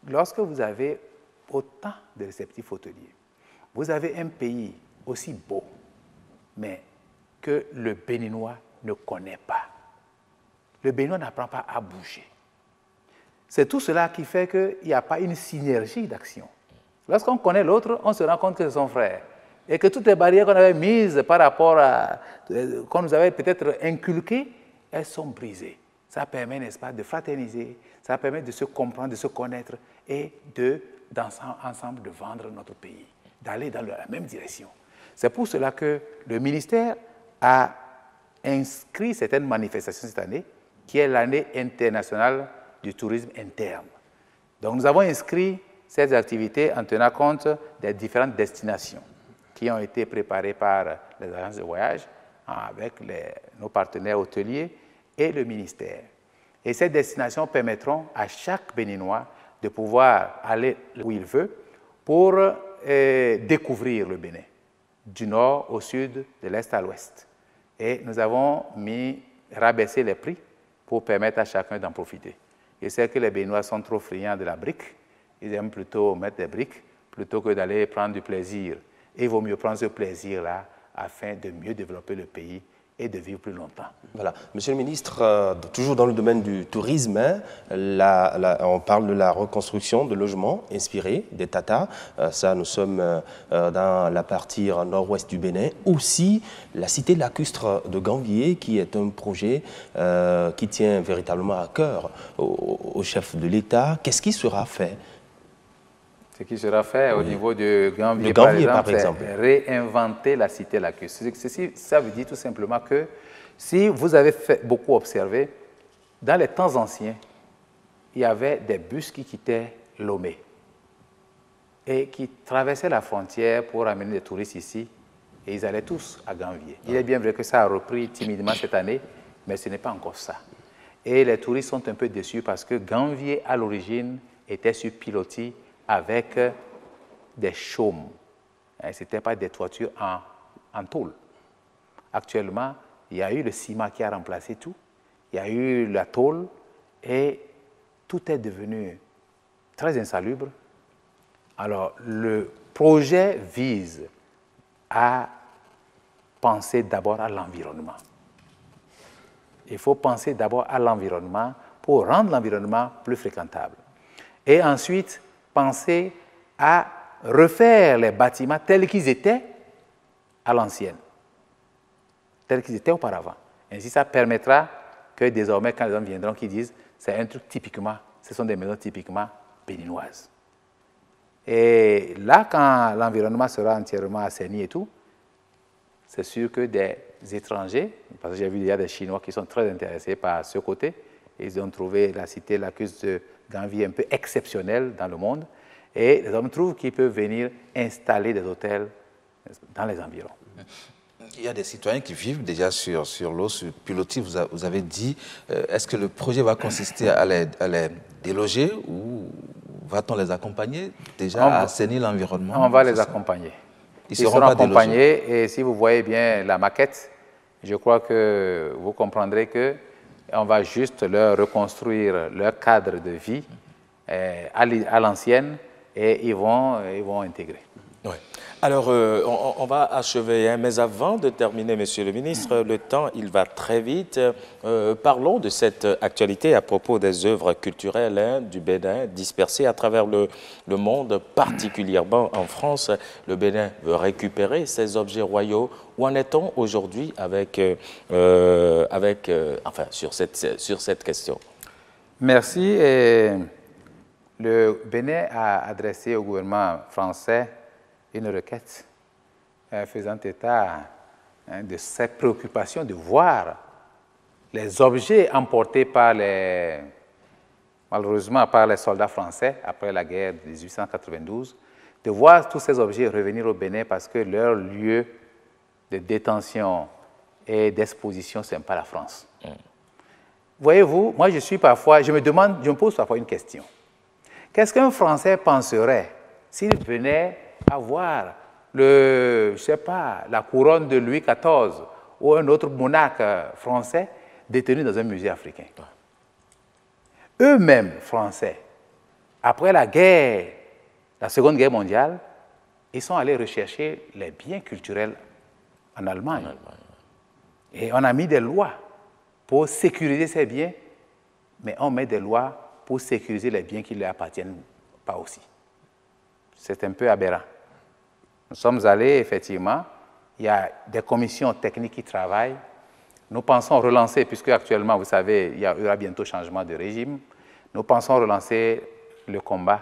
lorsque vous avez autant de réceptifs hôteliers, vous avez un pays aussi beau, mais que le Béninois ne connaît pas. Le Béninois n'apprend pas à bouger. C'est tout cela qui fait qu'il n'y a pas une synergie d'action. Lorsqu'on connaît l'autre, on se rend compte que c'est son frère. Et que toutes les barrières qu'on avait mises par rapport à... qu'on nous avait peut-être inculquées, elles sont brisées. Ça permet, n'est-ce pas, de fraterniser, ça permet de se comprendre, de se connaître et ensemble de vendre notre pays, d'aller dans la même direction. C'est pour cela que le ministère a inscrit certaines manifestations cette année, qui est l'année internationale du tourisme interne. Donc nous avons inscrit ces activités en tenant compte des différentes destinations qui ont été préparées par les agences de voyage avec nos partenaires hôteliers et le ministère. Et ces destinations permettront à chaque Béninois de pouvoir aller où il veut pour découvrir le Bénin, du nord au sud, de l'est à l'ouest. Et nous avons rabaissé les prix pour permettre à chacun d'en profiter. Je sais que les Béninois sont trop friands de la brique. Ils aiment plutôt mettre des briques plutôt que d'aller prendre du plaisir. Et il vaut mieux prendre ce plaisir-là afin de mieux développer le pays et de vivre plus longtemps. Voilà. Monsieur le ministre, toujours dans le domaine du tourisme, hein, on parle de la reconstruction de logements inspirés des Tatas. Ça, nous sommes dans la partie nord-ouest du Bénin. Aussi, la cité lacustre de Ganvié, qui est un projet qui tient véritablement à cœur au chef de l'État. Qu'est-ce qui sera fait? Ce qui sera fait au niveau de Ganvié, par exemple, c'est réinventer la cité lacustre. Ça veut dire tout simplement que si vous avez beaucoup observé, dans les temps anciens, il y avait des bus qui quittaient Lomé et qui traversaient la frontière pour amener des touristes ici et ils allaient tous à Ganvié. Il est bien vrai que ça a repris timidement cette année, mais ce n'est pas encore ça. Et les touristes sont un peu déçus parce que Ganvié, à l'origine, était sur pilotis avec des chaumes. Ce n'était pas des toitures en tôle. Actuellement, il y a eu le ciment qui a remplacé tout. Il y a eu la tôle et tout est devenu très insalubre. Alors, le projet vise à penser d'abord à l'environnement. Il faut penser d'abord à l'environnement pour rendre l'environnement plus fréquentable. Et ensuite, penser à refaire les bâtiments tels qu'ils étaient à l'ancienne, tels qu'ils étaient auparavant. Ainsi, ça permettra que désormais, quand les gens viendront, qu'ils disent c'est un truc typiquement, ce sont des maisons typiquement béninoises. Et là, quand l'environnement sera entièrement assaini et tout, c'est sûr que des étrangers, parce que j'ai vu déjà des Chinois qui sont très intéressés par ce côté, ils ont trouvé la cité lacustre de Ganvié un peu exceptionnelle dans le monde, et les hommes trouvent qu'ils peuvent venir installer des hôtels dans les environs. Il y a des citoyens qui vivent déjà sur l'eau, sur pilotis, vous avez dit. Est-ce que le projet va consister à les déloger ou va-t-on les accompagner déjà à assainir l'environnement? On va les accompagner. Ils seront accompagnés et si vous voyez bien la maquette, je crois que vous comprendrez qu'on va juste leur reconstruire leur cadre de vie à l'ancienne et ils vont intégrer. Oui. Alors, on va achever, hein, mais avant de terminer, Monsieur le ministre, le temps, il va très vite. Parlons de cette actualité à propos des œuvres culturelles hein, du Bénin dispersées à travers le monde, particulièrement en France. Le Bénin veut récupérer ces objets royaux. Où en est-on aujourd'hui sur cette question? Merci. Et le Bénin a adressé au gouvernement français une requête faisant état de ses préoccupations de voir les objets emportés malheureusement par les soldats français après la guerre de 1892, de voir tous ces objets revenir au Bénin parce que leur lieu de détention et d'exposition sympa à la France. Voyez-vous, moi je me pose parfois une question. Qu'est-ce qu'un Français penserait s'il venait avoir je sais pas, la couronne de Louis XIV ou un autre monarque français détenu dans un musée africain? Eux-mêmes, Français, après la Seconde Guerre mondiale, ils sont allés rechercher les biens culturels en Allemagne. Et on a mis des lois pour sécuriser ces biens, mais on met des lois pour sécuriser les biens qui ne leur appartiennent pas aussi. C'est un peu aberrant. Nous sommes allés, effectivement, il y a des commissions techniques qui travaillent. Nous pensons relancer, puisque actuellement, vous savez, il y aura bientôt changement de régime, nous pensons relancer le combat,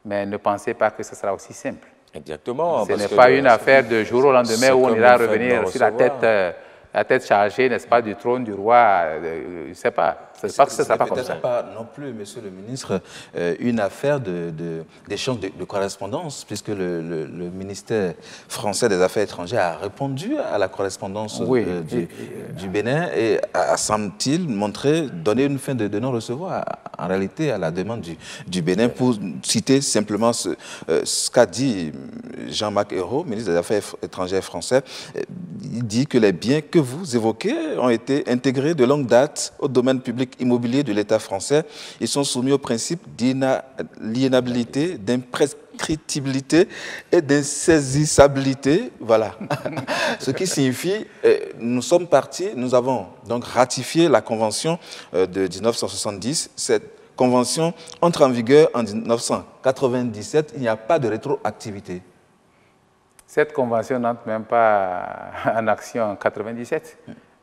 mais ne pensez pas que ce sera aussi simple. Exactement. Ce n'est pas une affaire de jour au lendemain où on ira revenir sur la tête chargée, n'est-ce pas, du trône du roi, je ne sais pas. Ce ne sera pas comme ça. Peut-être pas non plus, monsieur le ministre, une affaire d'échange de correspondance, puisque le ministère français des Affaires étrangères a répondu à la correspondance du Bénin et a, semble-t-il, donné une fin de non-recevoir, en réalité, à la demande du Bénin, pour citer simplement ce qu'a dit Jean-Marc Ayrault, ministre des Affaires étrangères français. Il dit que les biens que vous évoquez ont été intégrés de longue date au domaine public immobilier de l'État français. Ils sont soumis au principe d'inaliénabilité, d'imprescriptibilité et d'insaisissabilité. Voilà. Ce qui signifie, nous sommes partis, nous avons donc ratifié la convention de 1970. Cette convention entre en vigueur en 1997. Il n'y a pas de rétroactivité. Cette convention n'entre même pas en action en 1997.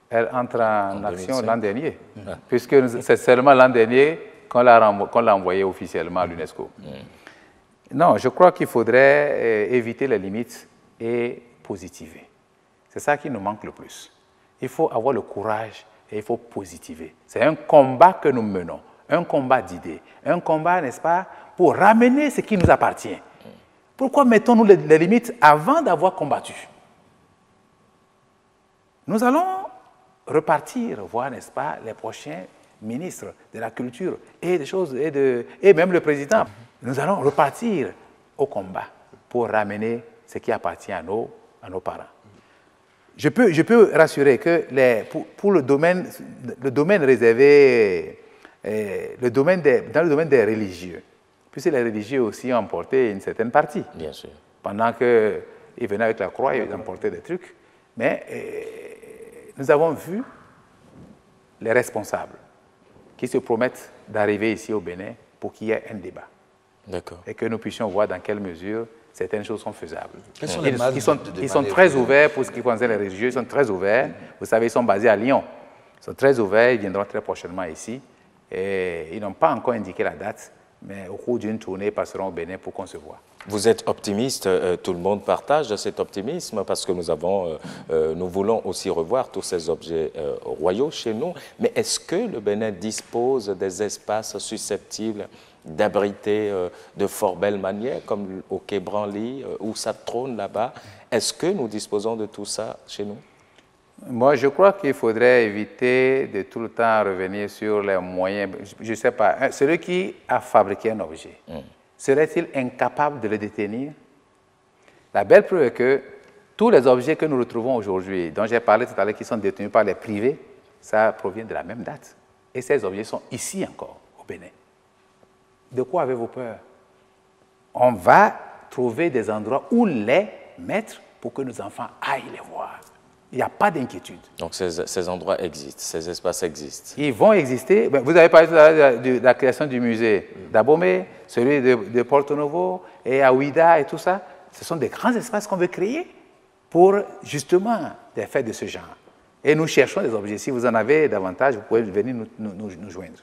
Elle entre en action l'an dernier, puisque c'est seulement l'an dernier qu'on l'a envoyé officiellement à l'UNESCO. Non, je crois qu'il faudrait éviter les limites et positiver. C'est ça qui nous manque le plus. Il faut avoir le courage et il faut positiver. C'est un combat que nous menons, un combat d'idées, un combat, n'est-ce pas, pour ramener ce qui nous appartient. Pourquoi mettons-nous les limites avant d'avoir combattu? Nous allons repartir, voir, n'est-ce pas, les prochains ministres de la culture et des choses, et même le président. Nous allons repartir au combat pour ramener ce qui appartient à nos parents. Je peux rassurer que pour le domaine réservé, dans le domaine des religieux, puisque les religieux aussi ont emporté une certaine partie. Bien sûr. Pendant qu'ils venaient avec la croix, ils emportaient des trucs. Mais nous avons vu les responsables qui se promettent d'arriver ici au Bénin pour qu'il y ait un débat. D'accord. Et que nous puissions voir dans quelle mesure certaines choses sont faisables. Ils sont très ouverts pour ce qui concerne les religieux, ils sont très ouverts. Vous savez, ils sont basés à Lyon. Ils sont très ouverts, ils viendront très prochainement ici. Et ils n'ont pas encore indiqué la date, mais au cours d'une tournée, ils passeront au Bénin pour qu'on se voit. Vous êtes optimiste, tout le monde partage cet optimisme parce que nous voulons aussi revoir tous ces objets royaux chez nous. Mais est-ce que le Bénin dispose des espaces susceptibles d'abriter de fort belles manières, comme au Quai Branly, où ça trône là-bas? Est-ce que nous disposons de tout ça chez nous? Moi, je crois qu'il faudrait éviter de tout le temps revenir sur les moyens. Je ne sais pas, celui qui a fabriqué un objet, serait-il incapable de le détenir? La belle preuve est que tous les objets que nous retrouvons aujourd'hui, dont j'ai parlé tout à l'heure, qui sont détenus par les privés, ça provient de la même date. Et ces objets sont ici encore, au Bénin. De quoi avez-vous peur? On va trouver des endroits où les mettre pour que nos enfants aillent les voir. Il n'y a pas d'inquiétude. Donc ces endroits existent, ces espaces existent. Ils vont exister. Vous avez parlé tout à l'heure de la création du musée d'Abomey, celui de Porto Novo et à Ouida et tout ça. Ce sont des grands espaces qu'on veut créer pour justement des faits de ce genre. Et nous cherchons des objets. Si vous en avez davantage, vous pouvez venir nous joindre.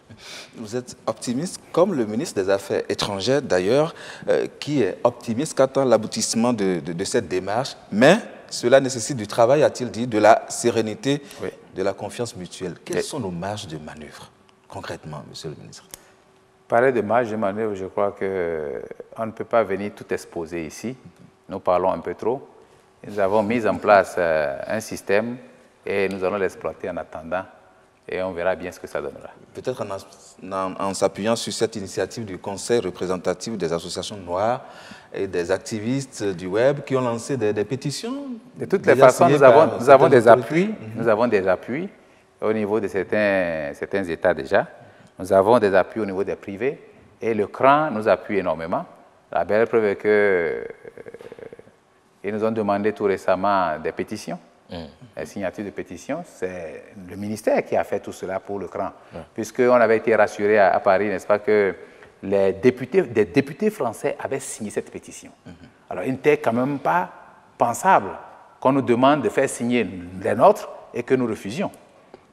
Vous êtes optimiste, comme le ministre des Affaires étrangères d'ailleurs, qui est optimiste quant à l'aboutissement de cette démarche, mais cela nécessite du travail, a-t-il dit, de la sérénité, de la confiance mutuelle. Quelles sont nos marges de manœuvre, concrètement, monsieur le ministre? Parler de marge de manœuvre, je crois qu'on ne peut pas venir tout exposer ici. Nous parlons un peu trop. Nous avons mis en place un système et nous allons l'exploiter en attendant et on verra bien ce que ça donnera. Peut-être en s'appuyant sur cette initiative du Conseil représentatif des associations noires et des activistes du web qui ont lancé des pétitions. De toutes les façons, nous avons des appuis. Nous avons des appuis au niveau de certains États déjà. Nous avons des appuis au niveau des privés et le CRAN nous appuie énormément. La belle preuve est qu'ils nous ont demandé tout récemment des pétitions. La signature de pétitions, c'est le ministère qui a fait tout cela pour le CRAN. Puisqu'on avait été rassuré à Paris, n'est-ce pas, que des députés français avaient signé cette pétition. Alors, il n'était quand même pas pensable qu'on nous demande de faire signer les nôtres et que nous refusions.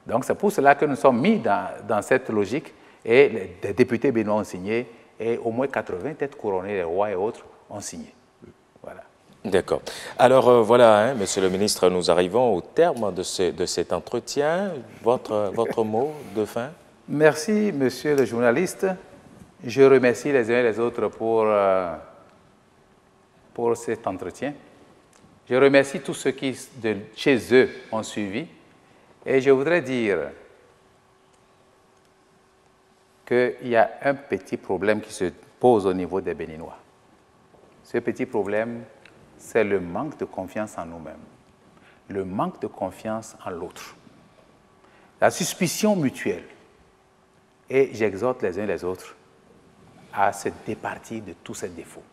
Donc, c'est pour cela que nous sommes mis dans cette logique et les députés béninois ont signé et au moins 80 têtes couronnées, les rois et autres, ont signé. Voilà. D'accord. Alors voilà, Monsieur le ministre, nous arrivons au terme de cet entretien. Votre mot de fin? Merci, Monsieur le journaliste. Je remercie les uns et les autres pour cet entretien. Je remercie tous ceux qui, de chez eux, ont suivi. Et je voudrais dire qu'il y a un petit problème qui se pose au niveau des Béninois. Ce petit problème, c'est le manque de confiance en nous-mêmes, le manque de confiance en l'autre, la suspicion mutuelle. Et j'exhorte les uns et les autres à se départir de tous ces défauts.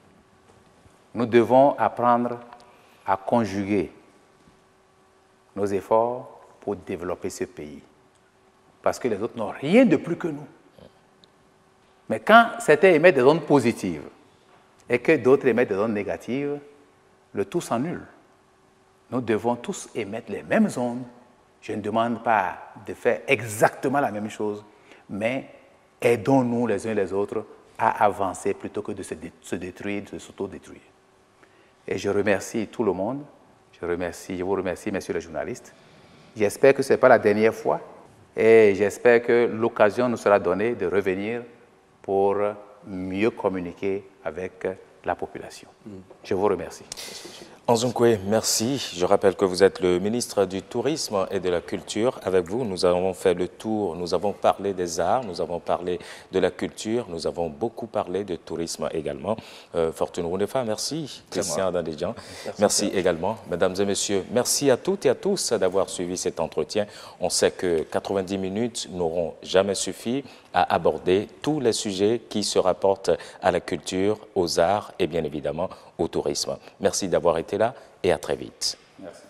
Nous devons apprendre à conjuguer nos efforts pour développer ce pays, parce que les autres n'ont rien de plus que nous. Mais quand certains émettent des ondes positives et que d'autres émettent des ondes négatives, le tout s'annule. Nous devons tous émettre les mêmes ondes. Je ne demande pas de faire exactement la même chose, mais aidons-nous les uns et les autres à avancer plutôt que de se détruire, de s'auto-détruire. Et je remercie tout le monde. Je vous remercie, messieurs les journalistes. J'espère que ce n'est pas la dernière fois et j'espère que l'occasion nous sera donnée de revenir pour mieux communiquer avec la population. Je vous remercie. Anzounkwe, merci. Je rappelle que vous êtes le ministre du Tourisme et de la Culture. Avec vous, nous avons fait le tour, nous avons parlé des arts, nous avons parlé de la culture, nous avons beaucoup parlé de tourisme également. Fortune Rounefa, merci. Christian Dandéjan, merci également. Mesdames et messieurs, merci à toutes et à tous d'avoir suivi cet entretien. On sait que 90 minutes n'auront jamais suffi à aborder tous les sujets qui se rapportent à la culture, aux arts et bien évidemment au tourisme. Merci d'avoir été là et à très vite. Merci.